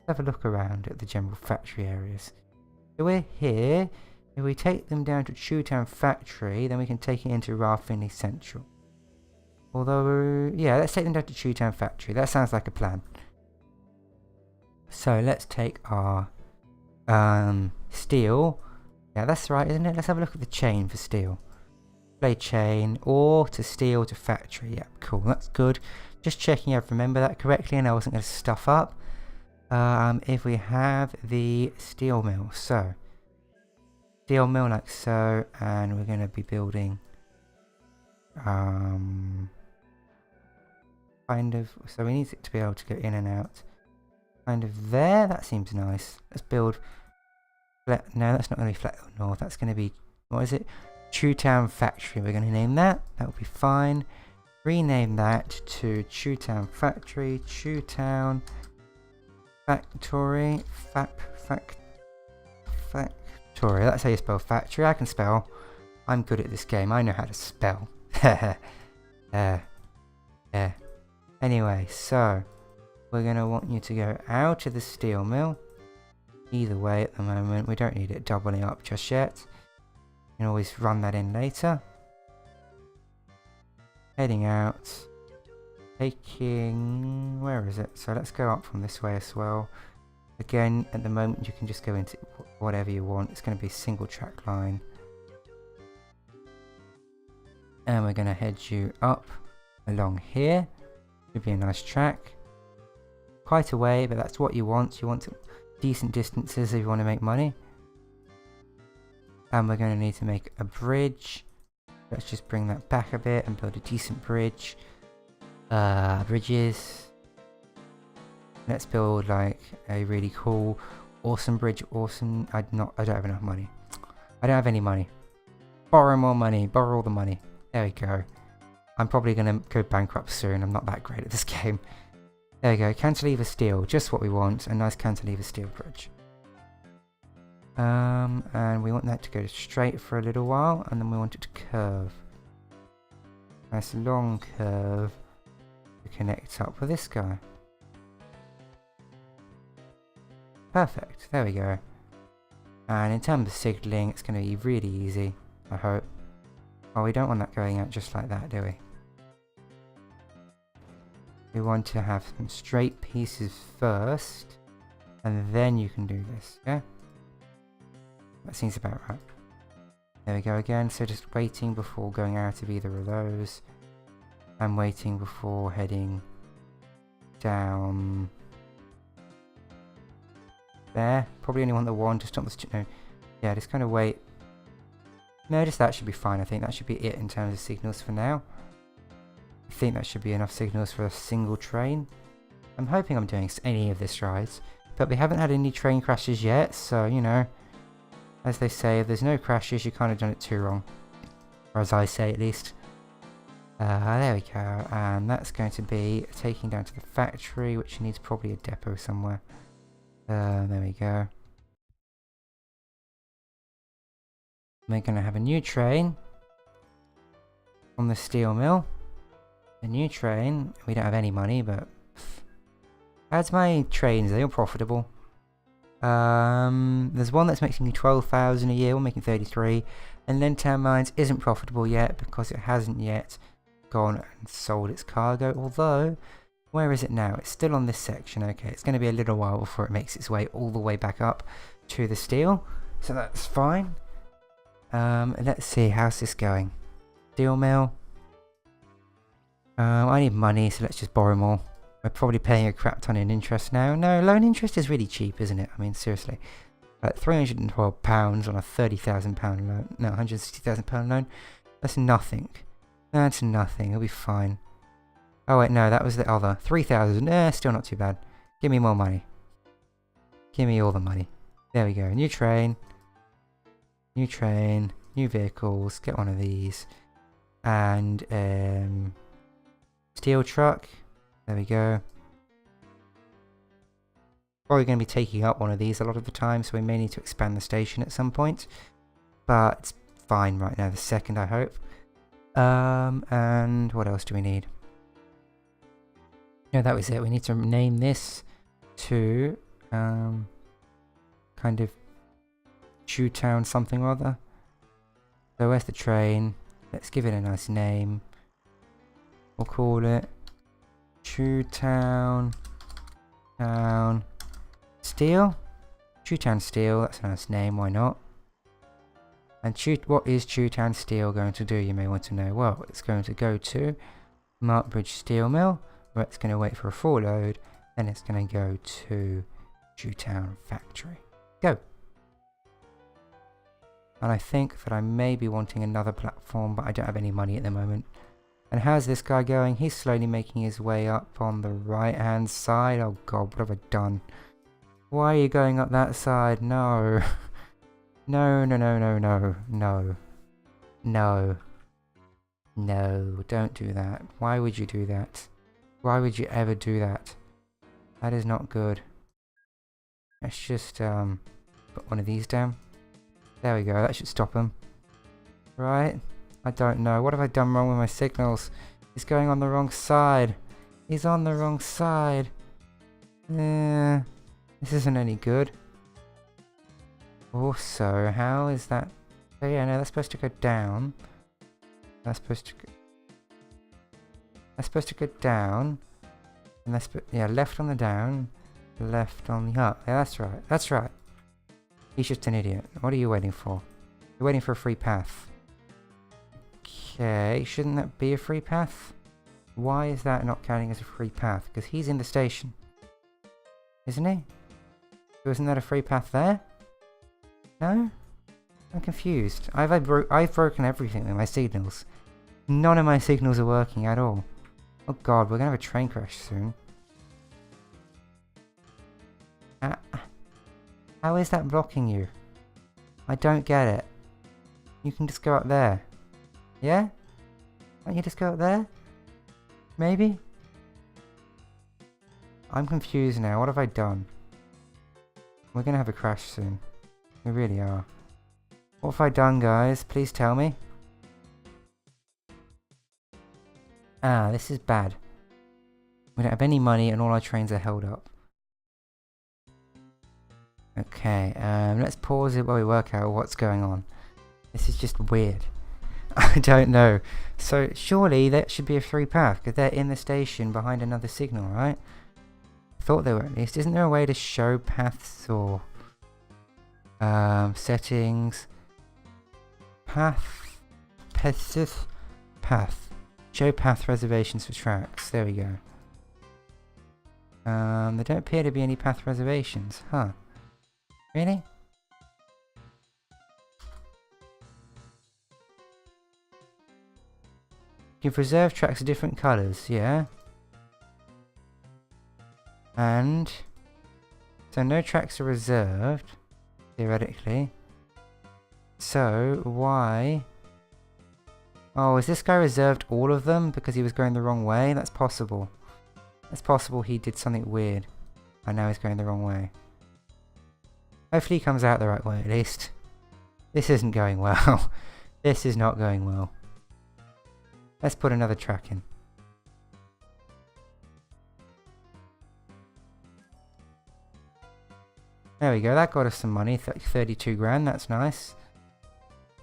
Have a look around at the general factory areas. So we're here. If we take them down to Chewtown Factory, then we can take it into Finley Central. Although, yeah, let's take them down to Chewtown Factory. That sounds like a plan. So let's take our steel. Yeah, that's right, isn't it? Let's have a look at the chain for steel. Play chain, or to steel to factory. Yeah, cool, that's good. Just checking I've remembered that correctly and I wasn't going to stuff up. If we have the steel mill, so steel mill like so, and we're going to be building kind of, so we need it to be able to go in and out kind of there. That seems nice. Let's build flat. No, that's not going to be flat north. That's going to be, what is it? Chewtown Factory. We're going to name that. That will be fine. Rename that to Chewtown Factory. Chewtown Factory. Factory. That's how you spell factory. I can spell. I'm good at this game. I know how to spell. Anyway, so we're going to want you to go out of the steel mill. Either way at the moment. We don't need it doubling up just yet. You can always run that in later. Heading out. Taking... where is it? So let's go up from this way as well. Again, at the moment you can just go into whatever you want. It's going to be a single track line. And we're going to head you up along here. Should be a nice track. Quite a way, but that's what you want. You want decent distances if you want to make money. And we're going to need to make a bridge. Let's just bring that back a bit and build a decent bridge. Bridges. Let's build like a really cool, awesome bridge. Awesome. I don't have enough money. I don't have any money. Borrow more money. Borrow all the money. There we go. I'm probably going to go bankrupt soon. I'm not that great at this game. There we go. Cantilever steel. Just what we want. A nice cantilever steel bridge. And we want that to go straight for a little while. And then we want it to curve. Nice long curve. To connect up with this guy. Perfect. There we go. And in terms of signaling, it's going to be really easy. I hope. Oh, we don't want that going out just like that, do we? We want to have some straight pieces first, and then you can do this, yeah? That seems about right. There we go again, so just waiting before going out of either of those. I'm waiting before heading down there. Probably only want the one, just not the no. Yeah, just kind of wait. No, just that should be fine. I think that should be it in terms of signals for now. I think that should be enough signals for a single train. I'm hoping I'm doing any of this right, but we haven't had any train crashes yet, so you know, as they say, if there's no crashes, you kind of done it too wrong, or as I say at least. There we go, and that's going to be taking down to the factory, which needs probably a depot somewhere. There we go. We're going to have a new train on the steel mill. A new train. We don't have any money, but as my trains, they're all profitable. There's one that's making 12,000 a year. We're making 33, and then Town Mines isn't profitable yet because it hasn't yet gone and sold its cargo. Although, where is it now? It's still on this section. Okay, it's going to be a little while before it makes its way all the way back up to the steel, so that's fine. Let's see, how's this going? Steel mill. I need money, so let's just borrow more. We're probably paying a crap ton in interest now. No, loan interest is really cheap, isn't it? I mean, seriously. Like £312 on a £30,000 loan. No, £160,000 loan. That's nothing. That's nothing. It'll be fine. Oh wait, no, that was the other. 3,000. Still not too bad. Give me more money. Give me all the money. There we go. New train. New train. New vehicles. Get one of these. And, steel truck. There we go. Probably going to be taking up one of these a lot of the time, so we may need to expand the station at some point. But it's fine right now, the second, I hope. And what else do we need? No, that was it. We need to name this to Kind of Chewtown something or other. So where's the train? Let's give it a nice name. We'll call it Chewtown Town Steel. Chewtown Steel, that's a nice name, why not? And what is Chewtown Steel going to do, you may want to know? Well, it's going to go to Markbridge Steel Mill, where it's going to wait for a full load, then it's going to go to Chewtown Factory. Go! And I think that I may be wanting another platform, but I don't have any money at the moment. And how's this guy going? He's slowly making his way up on the right hand side. Oh god, what have I done? Why are you going up that side? No. No, no, no, no, no, no. No. No, don't do that. Why would you do that? Why would you ever do that? That is not good. Let's just put one of these down. There we go, that should stop him. Right? I don't know. What have I done wrong with my signals? He's going on the wrong side. He's on the wrong side. This isn't any good. Also, how is that? Oh yeah, no, that's supposed to go down. That's supposed to go down. And that's yeah, left on the down, left on the up. Yeah, that's right. That's right. He's just an idiot. What are you waiting for? You're waiting for a free path. Okay, shouldn't that be a free path? Why is that not counting as a free path? Because he's in the station. Isn't he? So isn't that a free path there? No? I'm confused. I've broken everything with my signals. None of my signals are working at all. Oh god, we're gonna have a train crash soon. How is that blocking you? I don't get it. You can just go up there. Yeah? Can't you just go up there? Maybe? I'm confused now. What have I done? We're gonna have a crash soon. We really are. What have I done, guys? Please tell me. Ah, this is bad. We don't have any money and all our trains are held up. Okay, let's pause it while we work out what's going on. This is just weird. I don't know. So, surely that should be a free path, because they're in the station behind another signal, right? I thought they were at least. Isn't there a way to show paths or... settings... Path... Path. Show path reservations for tracks. There we go. There don't appear to be any path reservations. Huh. Really? You've reserved tracks of different colours, yeah? And... so no tracks are reserved, theoretically. So, why... oh, has this guy reserved all of them because he was going the wrong way? That's possible. It's possible he did something weird. And now he's going the wrong way. Hopefully he comes out the right way at least. This isn't going well. This is not going well. Let's put another track in. There we go, that got us some money, 32 grand, that's nice.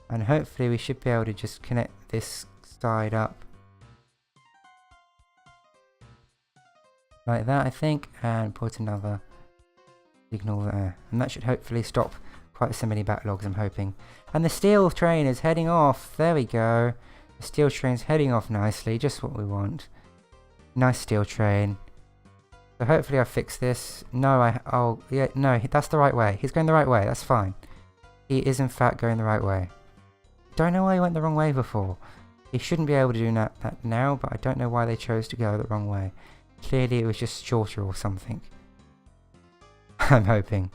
And hopefully we should be able to just connect this side up. Like that, I think, and put another signal there. And that should hopefully stop quite so many backlogs, I'm hoping. And the steel train is heading off, there we go. The steel train's heading off nicely, just what we want. Nice steel train. So hopefully I fix this. No, oh, yeah, no, that's the right way. He's going the right way, that's fine. He is in fact going the right way. Don't know why he went the wrong way before. He shouldn't be able to do that now, but I don't know why they chose to go the wrong way. Clearly it was just shorter or something. I'm hoping.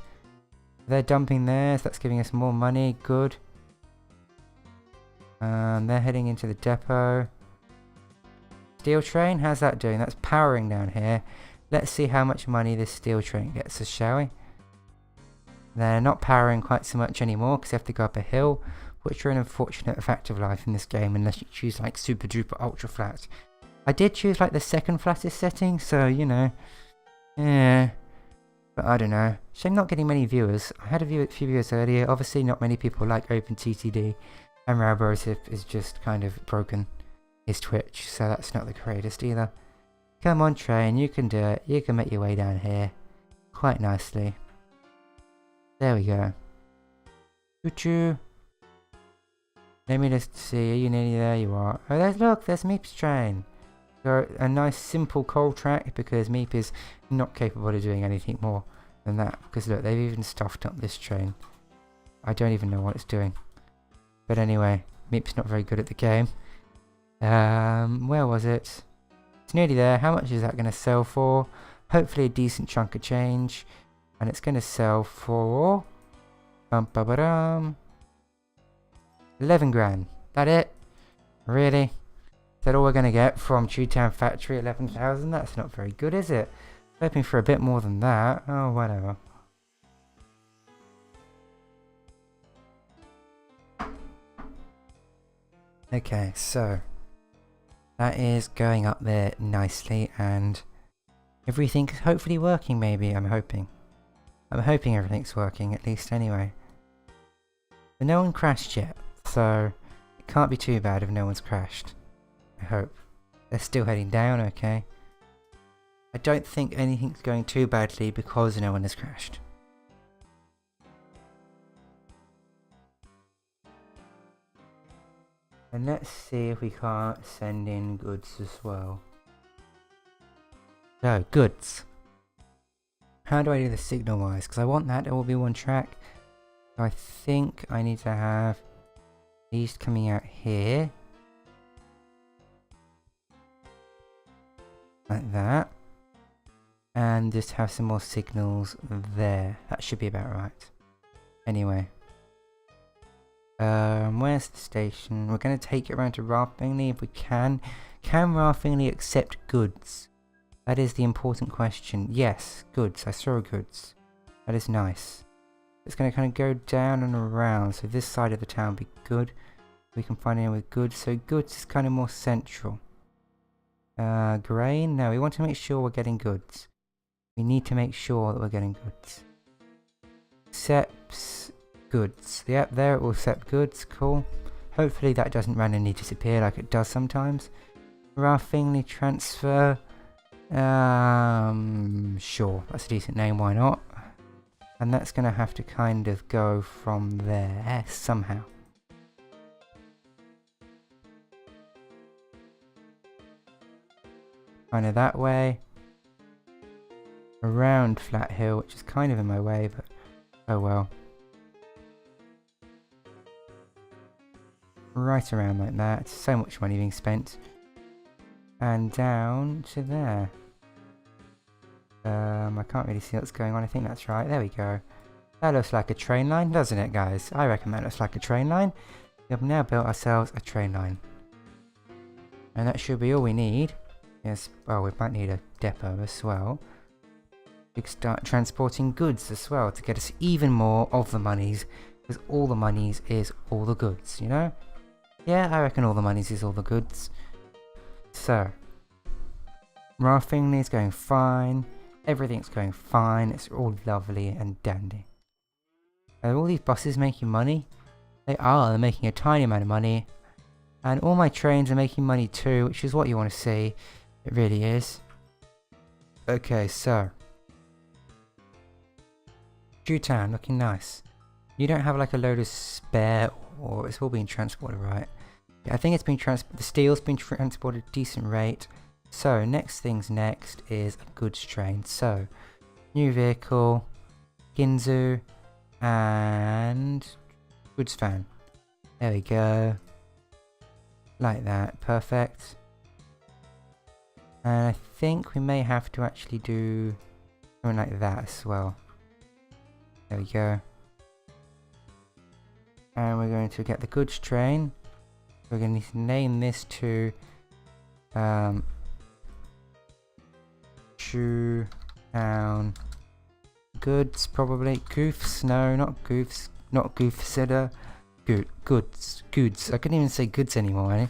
They're dumping there, so that's giving us more money, good. They're heading into the depot. Steel train, how's that doing? That's powering down here. Let's see how much money this steel train gets us, shall we? They're not powering quite so much anymore because they have to go up a hill, which are an unfortunate fact of life in this game unless you choose like super duper ultra flat. I did choose like the second flattest setting, so you know. Yeah. But I don't know. Shame not getting many viewers. I had a few viewers earlier. Obviously not many people like OpenTTD. And Raubosif is just kind of broken his Twitch. So that's not the greatest either. Come on train, you can do it. You can make your way down here. Quite nicely. There we go. Choo-choo. Let me just see. Are you nearly there? You are. Oh, there's Meep's train. So a nice simple coal track because Meep is not capable of doing anything more than that. Because look, they've even stuffed up this train. I don't even know what it's doing. But anyway, Meep's not very good at the game. Where was it? It's nearly there. How much is that going to sell for? Hopefully a decent chunk of change. And it's going to sell for 11 grand. That it? Really? Is that all we're going to get from Chewtown Factory? 11,000? That's not very good, is it? Hoping for a bit more than that. Oh, whatever. Okay, so that is going up there nicely and everything's hopefully working maybe, I'm hoping. I'm hoping everything's working at least anyway. But no one crashed yet, so it can't be too bad if no one's crashed. I hope. They're still heading down, okay. I don't think anything's going too badly because no one has crashed. And let's see if we can't send in goods as well. So, goods. How do I do the signal wise? Because I want that, it will be one track. So I think I need to have these coming out here. Like that. And just have some more signals there. That should be about right. Anyway. Where's the station? We're going to take it around to Raffingley if we can. Can Raffingley accept goods? That is the important question. Yes, goods. I saw goods. That is nice. It's going to kind of go down and around. So this side of the town would be good. We can find it with goods. So goods is kind of more central. Grain? No, we want to make sure we're getting goods. We need to make sure that we're getting goods. Accepts goods. Yep, there it will accept goods. Cool. Hopefully that doesn't randomly disappear like it does sometimes. Raffingley transfer. Sure. That's a decent name. Why not? And that's going to have to kind of go from there somehow. Kind of that way. Around Flat Hill, which is kind of in my way, but oh well. Right around like that. So much money being spent. And down to there. I can't really see what's going on. I think that's right. There we go. That looks like a train line, doesn't it, guys? I reckon that looks like a train line. We have now built ourselves a train line. And that should be all we need. Yes, well, we might need a depot as well. We can start transporting goods as well to get us even more of the monies. Because all the monies is all the goods, you know? Yeah, I reckon all the monies is all the goods. So, Raffingley is going fine. Everything's going fine. It's all lovely and dandy. Are all these buses making money? They are. They're making a tiny amount of money. And all my trains are making money too, which is what you want to see. It really is. Okay, so. Chewtown, looking nice. You don't have like a load of spare, or it's all being transported, right? Yeah, I think it's been transported. The steel's been transported at a decent rate. So, next things next is a goods train. So, new vehicle, Ginzu, and goods van. There we go. Like that. Perfect. And I think we may have to actually do something like that as well. There we go. And we're going to get the goods train. We're going to name this to Chewtown Goods, probably. Goofs? No, not goofs. Not goofsider. Goods. I couldn't even say goods anymore. Eh?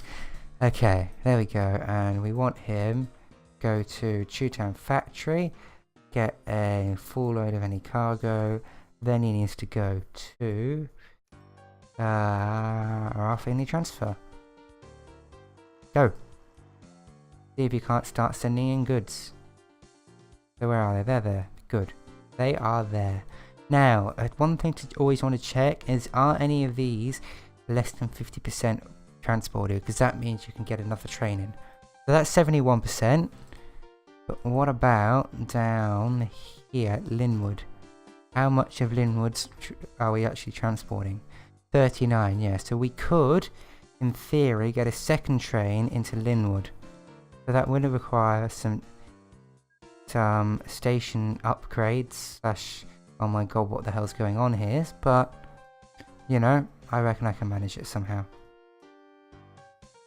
Okay, there we go. And we want him go to Chewtown Factory. get a full load of any cargo. Then he needs to go to our family transfer. Go. See if you can't start sending in goods. So where are they? They're there. Good. They are there. Now, one thing to always want to check is, are any of these less than 50% transported? Because that means you can get another train in. So that's 71%. But what about down here at Linwood? How much of Linwood's are we actually transporting? 39, yeah. So we could, in theory, get a second train into Linwood. So that would require some station upgrades slash, oh my god, what the hell's going on here? But, you know, I reckon I can manage it somehow.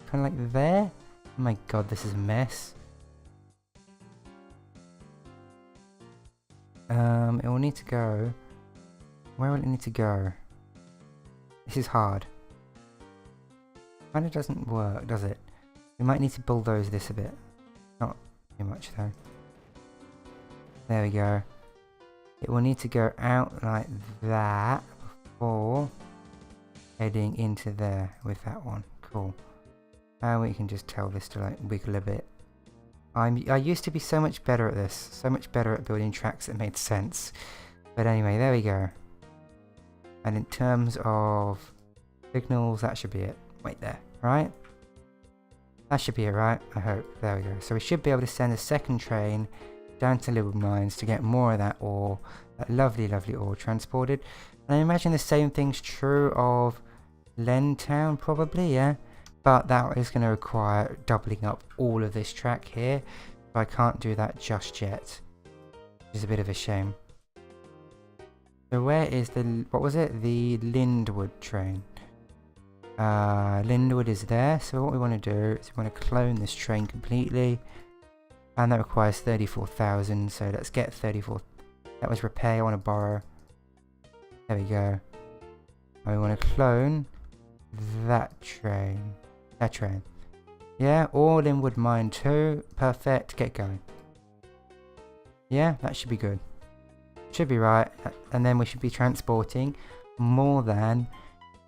Kind of like there? Oh my god, this is a mess. It will need to go. Where will it need to go? This is hard. Kinda doesn't work, does it? We might need to bulldoze this a bit. Not too much though. There we go. It will need to go out like that before heading into there with that one. Cool. And we can just tell this to like wiggle a bit. I used to be so much better at this. So much better at building tracks that made sense. But anyway, there we go. And in terms of signals, that should be it. Wait there, right? That should be it, right? I hope. There we go. So we should be able to send a second train down to Little Mines to get more of that ore. That lovely, lovely ore transported. And I imagine the same thing's true of Lentown, probably, yeah? But that is going to require doubling up all of this track here. So I can't do that just yet. Which is a bit of a shame. So where is the, what was it? The Lindwood train. Lindwood is there. So what we want to do is we want to clone this train completely. And that requires 34,000. So let's get 34. That was repair. I want to borrow. There we go. And we want to clone that train. That train. Yeah, all Linwood Mine 2. Perfect. Get going. Yeah, that should be good. Should be right. And then we should be transporting more than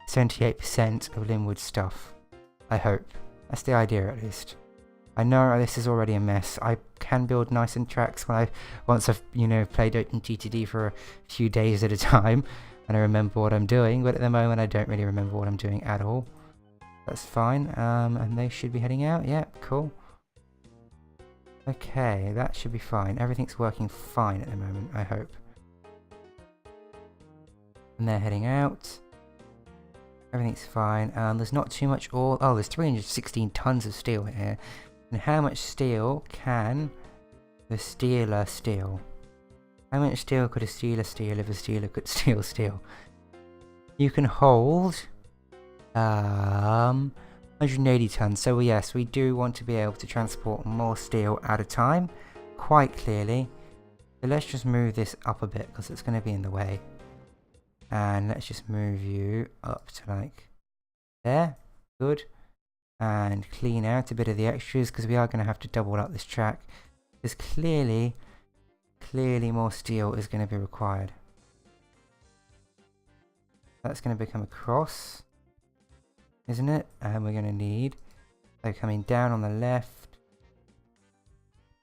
78% of Linwood stuff. I hope. That's the idea at least. I know this is already a mess. I can build nice and tracks once I've, you know, played OpenTTD for a few days at a time and I remember what I'm doing, but at the moment I don't really remember what I'm doing at all. That's fine. And they should be heading out. Yeah, cool. Okay, that should be fine. Everything's working fine at the moment, I hope. And they're heading out. Everything's fine. There's not too much ore. Oh, there's 316 tons of steel here. And how much steel can the stealer steal? How much steel could a stealer steal if a stealer could steal steel? You can hold 180 tons. So yes, we do want to be able to transport more steel at a time, quite clearly. So let's just move this up a bit because it's going to be in the way. And let's just move you up to like there. Good. And clean out a bit of the extras because we are going to have to double up this track. Because clearly more steel is going to be required. That's going to become a cross, isn't it? And we're going to need, so coming down on the left,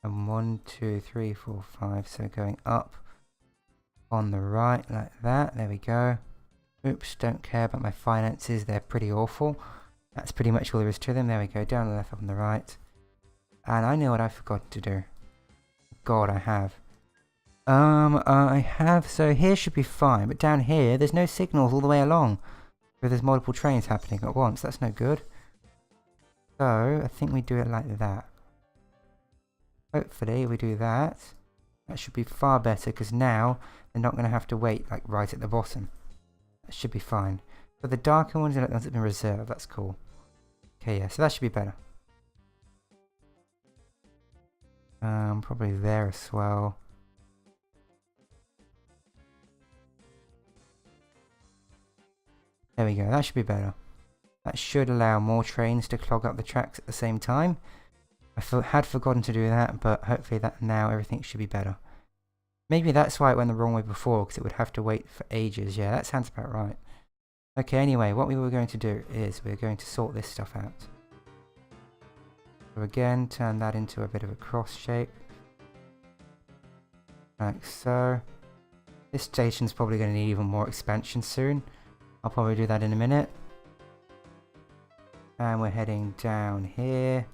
and 1, 2, 3, 4, 5. So going up on the right like that. There we go. Oops, don't care about my finances. They're pretty awful. That's pretty much all there is to them. There we go. Down on the left, up on the right. And I know what I forgot to do. God, I have. So here should be fine. But down here, there's no signals all the way along. So there's multiple trains happening at once. That's no good. So, I think we do it like that. Hopefully, we do that. That should be far better because now they're not going to have to wait like right at the bottom. That should be fine. But the darker ones are like ones that have been reserved. That's cool. Okay, yeah, so that should be better. Probably there as well. There we go, that should be better. That should allow more trains to clog up the tracks at the same time. I had forgotten to do that, but hopefully that now everything should be better. Maybe that's why it went the wrong way before, because it would have to wait for ages. Yeah, that sounds about right. Okay, anyway, what we were going to do is we're going to sort this stuff out. So again, turn that into a bit of a cross shape. Like so. This station's probably going to need even more expansion soon. I'll probably do that in a minute. And we're heading down here.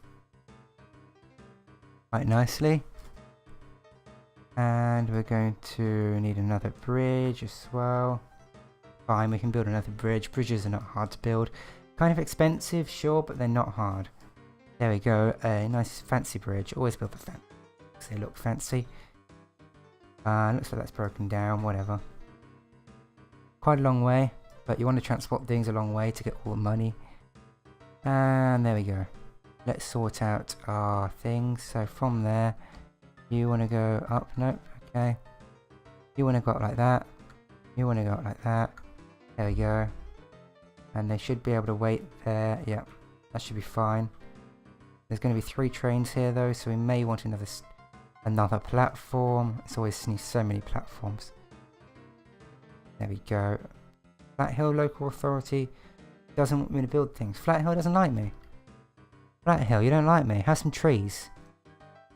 Quite nicely. And we're going to need another bridge as well. Fine, we can build another bridge. Bridges are not hard to build. Kind of expensive, sure, but they're not hard. There we go, a nice fancy bridge. Always build the fancy because they look fancy. Looks like that's broken down, whatever. Quite a long way, but you want to transport things a long way to get all the money. And there we go. Let's sort out our things. So from there, you want to go up. Nope, okay. You want to go up like that. You want to go up like that. There we go. And they should be able to wait there. Yep, that should be fine. There's going to be 3 trains here though, so we may want another platform. It's always so many platforms. There we go. Flat Hill Local Authority doesn't want me to build things. Flat Hill doesn't like me. Flat Hill, you don't like me. Have some trees.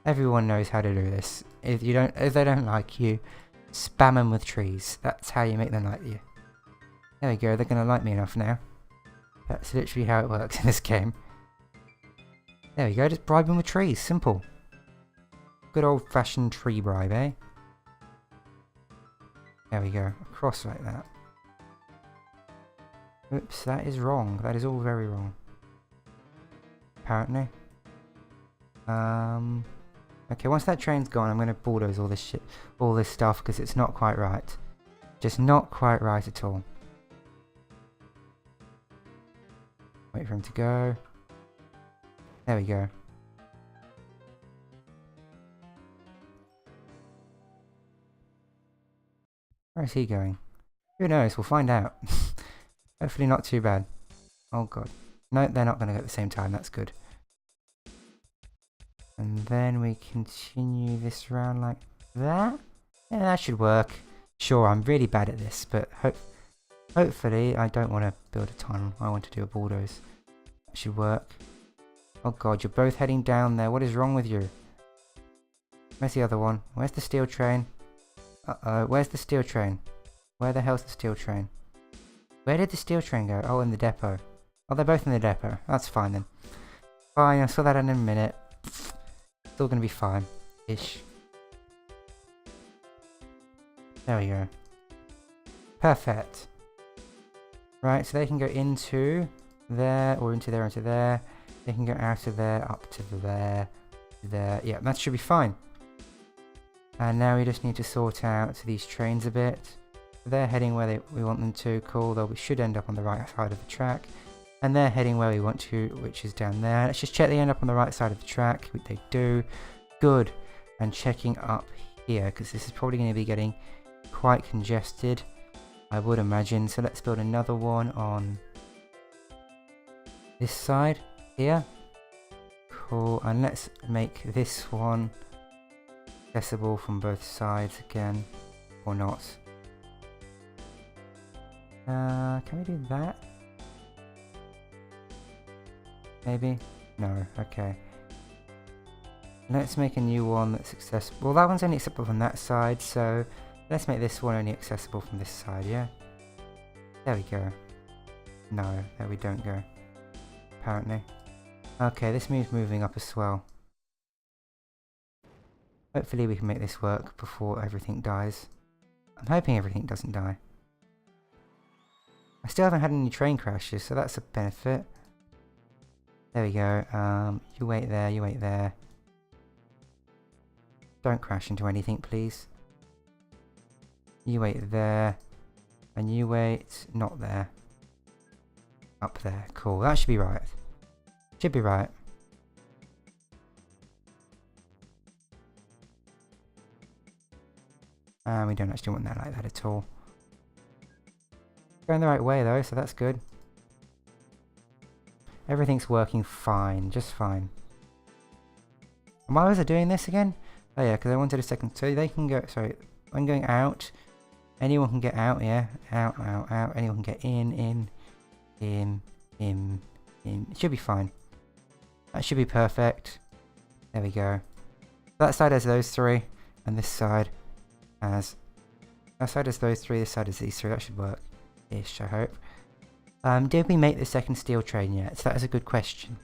Everyone knows how to do this. If they don't like you, spam them with trees. That's how you make them like you. There we go. They're gonna like me enough now. That's literally how it works in this game. There we go. Just bribe them with trees. Simple. Good old-fashioned tree bribe, eh? There we go. Across like that. Oops, that is wrong. That is all very wrong. Apparently. Okay, once that train's gone, I'm going to bulldoze all this stuff, because it's not quite right. Just not quite right at all. Wait for him to go. There we go. Where is he going? Who knows? We'll find out. Hopefully not too bad. Oh god. No, they're not going to go at the same time. That's good. And then we continue this round like that. Yeah, that should work. Sure, I'm really bad at this, but hopefully I don't want to build a tunnel. I want to do a bulldoze. That should work. Oh god, you're both heading down there. What is wrong with you? Where's the other one? Where's the steel train? Uh-oh, where's the steel train? Where the hell's the steel train? Where did the steel train go? Oh, in the depot. Oh, they're both in the depot. That's fine then. Fine, I'll sort that out in a minute. Still gonna be fine. Ish. There we go. Perfect. Right, so they can go into there, or into there, into there. They can go out of there, up to there, there. Yeah, that should be fine. And now we just need to sort out these trains a bit. They're heading where we want them to. Cool, though we should end up on the right side of the track. And they're heading where we want to, which is down there. Let's just check they end up on the right side of the track. They do. Good. And checking up here, because this is probably going to be getting quite congested, I would imagine. So let's build another one on this side here. Cool. And let's make this one accessible from both sides again. Or not. Can we do that? Maybe? No, okay. Let's make a new one that's accessible. Well, that one's only accessible from that side, so let's make this one only accessible from this side, yeah? There we go. No, there we don't go. Apparently. Okay, this means moving up as well. Hopefully we can make this work before everything dies. I'm hoping everything doesn't die. I still haven't had any train crashes, so that's a benefit. There we go. You wait there, you wait there. Don't crash into anything, please. You wait there. And you wait not there. Up there. Cool. That should be right. Should be right. We don't actually want that like that at all. Going the right way though, so that's good. Everything's working fine, just fine. And why was I doing this again? Oh yeah, because I wanted a second, so they can go, sorry, I'm going out. Anyone can get out, yeah? Out, out, out. Anyone can get in. It should be fine. That should be perfect. There we go. That side has those three, and this side has... That side has those three, this side has these three. That should work. Ish, I hope. Did we make the second steel train yet? So that is a good question.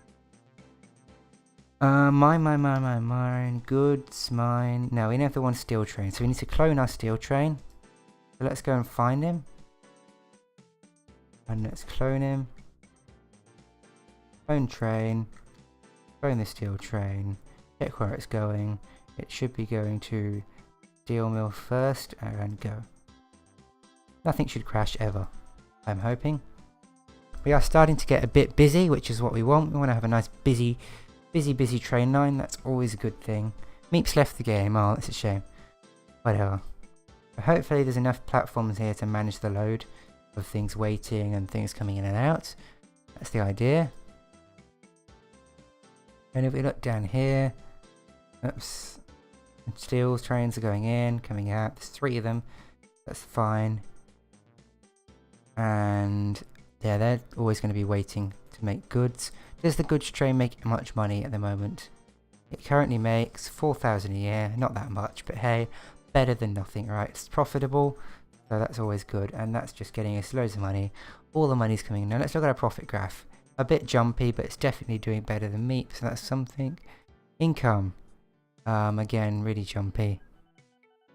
Mine. Goods, mine. No, we don't have the one steel train. So we need to clone our steel train. So let's go and find him. And let's clone him. Clone train. Clone the steel train. Check where it's going. It should be going to steel mill first and go. Nothing should crash ever, I'm hoping. We are starting to get a bit busy, which is what we want. We want to have a nice busy train line. That's always a good thing. Meep's left the game. Oh, that's a shame. Whatever. But hopefully there's enough platforms here to manage the load of things waiting and things coming in and out. That's the idea. And if we look down here, oops, steel trains are going in, coming out. There's 3 of them. That's fine. And yeah, they're always going to be waiting to make goods. Does the goods train make much money at the moment? It currently makes 4,000 a year. Not that much, but hey, better than nothing, right? It's profitable, so that's always good. And that's just getting us loads of money. All the money's coming in. Now let's look at our profit graph. A bit jumpy, but it's definitely doing better than Meep, so that's something. Income. Again, really jumpy.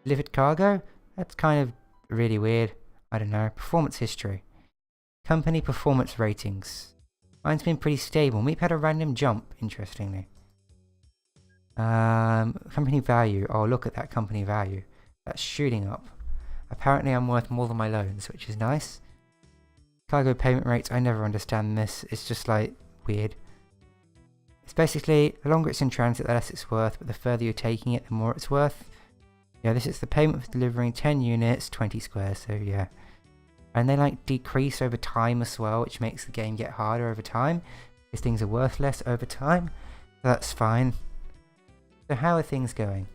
Delivered cargo? That's kind of really weird. I don't know. Performance history. Company performance ratings. Mine's been pretty stable. Meep had a random jump, interestingly. Company value. Oh, look at that company value. That's shooting up. Apparently I'm worth more than my loans, which is nice. Cargo payment rates. I never understand this. It's just like weird. It's basically, the longer it's in transit, the less it's worth, but the further you're taking it, the more it's worth. Yeah, this is the payment for delivering 10 units, 20 squares, so yeah. And they like decrease over time as well, which makes the game get harder over time, because things are worth less over time. So that's fine. So how are things going?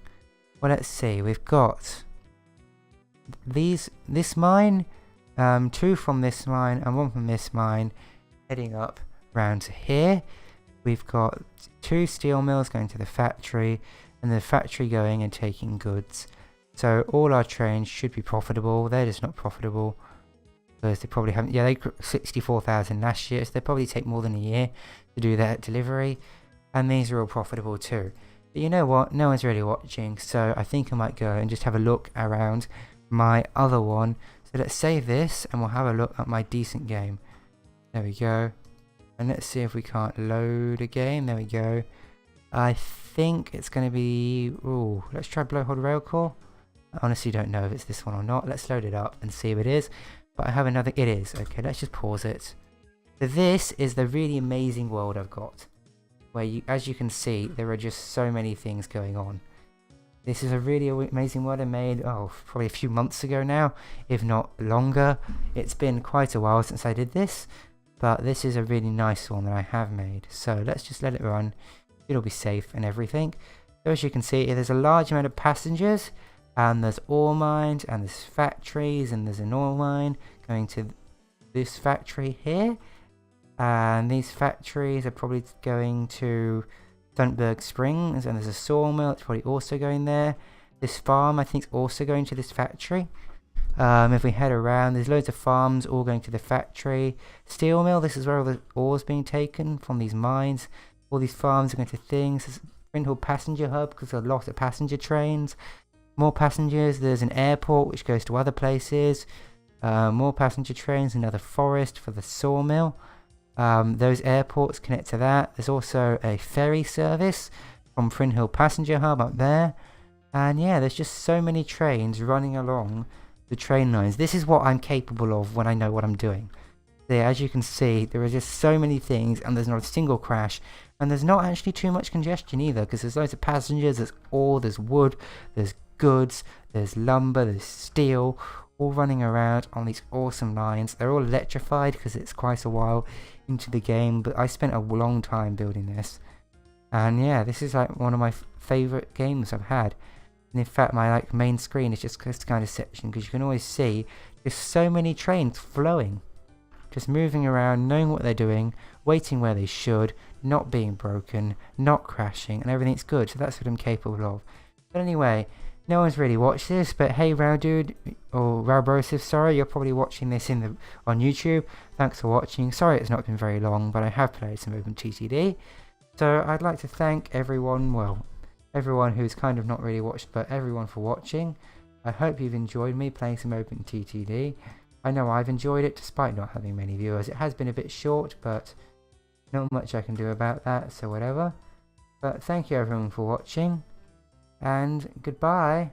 Well, let's see. We've got this mine, 2 from this mine and 1 from this mine, heading up round to here. We've got 2 steel mills going to the factory, and the factory going and taking goods. So all our trains should be profitable. They're just not profitable because they probably haven't. Yeah, they 64,000 last year, so they probably take more than a year to do that delivery. And these are all profitable too. But you know what? No one's really watching, so I think I might go and just have a look around my other one. So let's save this, and we'll have a look at my decent game. There we go. And let's see if we can't load a game. There we go. I think it's going to be... Ooh, let's try Blowhole Railcore. I honestly don't know if it's this one or not. Let's load it up and see if it is. But I have another... It is. Okay, let's just pause it. So this is the really amazing world I've got. Where, you, as you can see, there are just so many things going on. This is a really amazing world I made, oh, probably a few months ago now, if not longer. It's been quite a while since I did this. But this is a really nice one that I have made. So let's just let it run. It'll be safe and everything. So as you can see, there's a large amount of passengers. And there's ore mines. And there's factories. And there's an ore mine going to this factory here. And these factories are probably going to Stuntberg Springs. And there's a sawmill. It's probably also going there. This farm, I think, is also going to this factory. If we head around, there's loads of farms all going to the factory. Steel mill, this is where all the ore's being taken from these mines. All these farms are going to things. There's Brindle passenger hub because there's a lot of passenger trains. More passengers, there's an airport which goes to other places. More passenger trains, another forest for the sawmill. Those airports connect to that. There's also a ferry service from Brindle passenger hub up there. And yeah, there's just so many trains running along the train lines. This is what I'm capable of when I know what I'm doing. There, as you can see, there are just so many things, and there's not a single crash, and there's not actually too much congestion either, because there's loads of passengers, there's ore, there's wood, there's goods, there's lumber, there's steel, all running around on these awesome lines. They're all electrified because it's quite a while into the game, but I spent a long time building this. And yeah, this is like one of my favorite games I've had. And in fact, my like main screen is just this kind of section because you can always see there's so many trains flowing, just moving around, knowing what they're doing, waiting where they should, not being broken, not crashing, and everything's good. So that's what I'm capable of. But anyway, no one's really watched this, but hey, Rowdude, or Rowbrosive, sorry, you're probably watching this on YouTube. Thanks for watching. Sorry it's not been very long, but I have played some OpenTTD. So I'd like to thank everyone, well, everyone who's kind of not really watched, but everyone for watching. I hope you've enjoyed me playing some OpenTTD. I know I've enjoyed it despite not having many viewers. It has been a bit short, but not much I can do about that, so whatever. But thank you everyone for watching, and goodbye.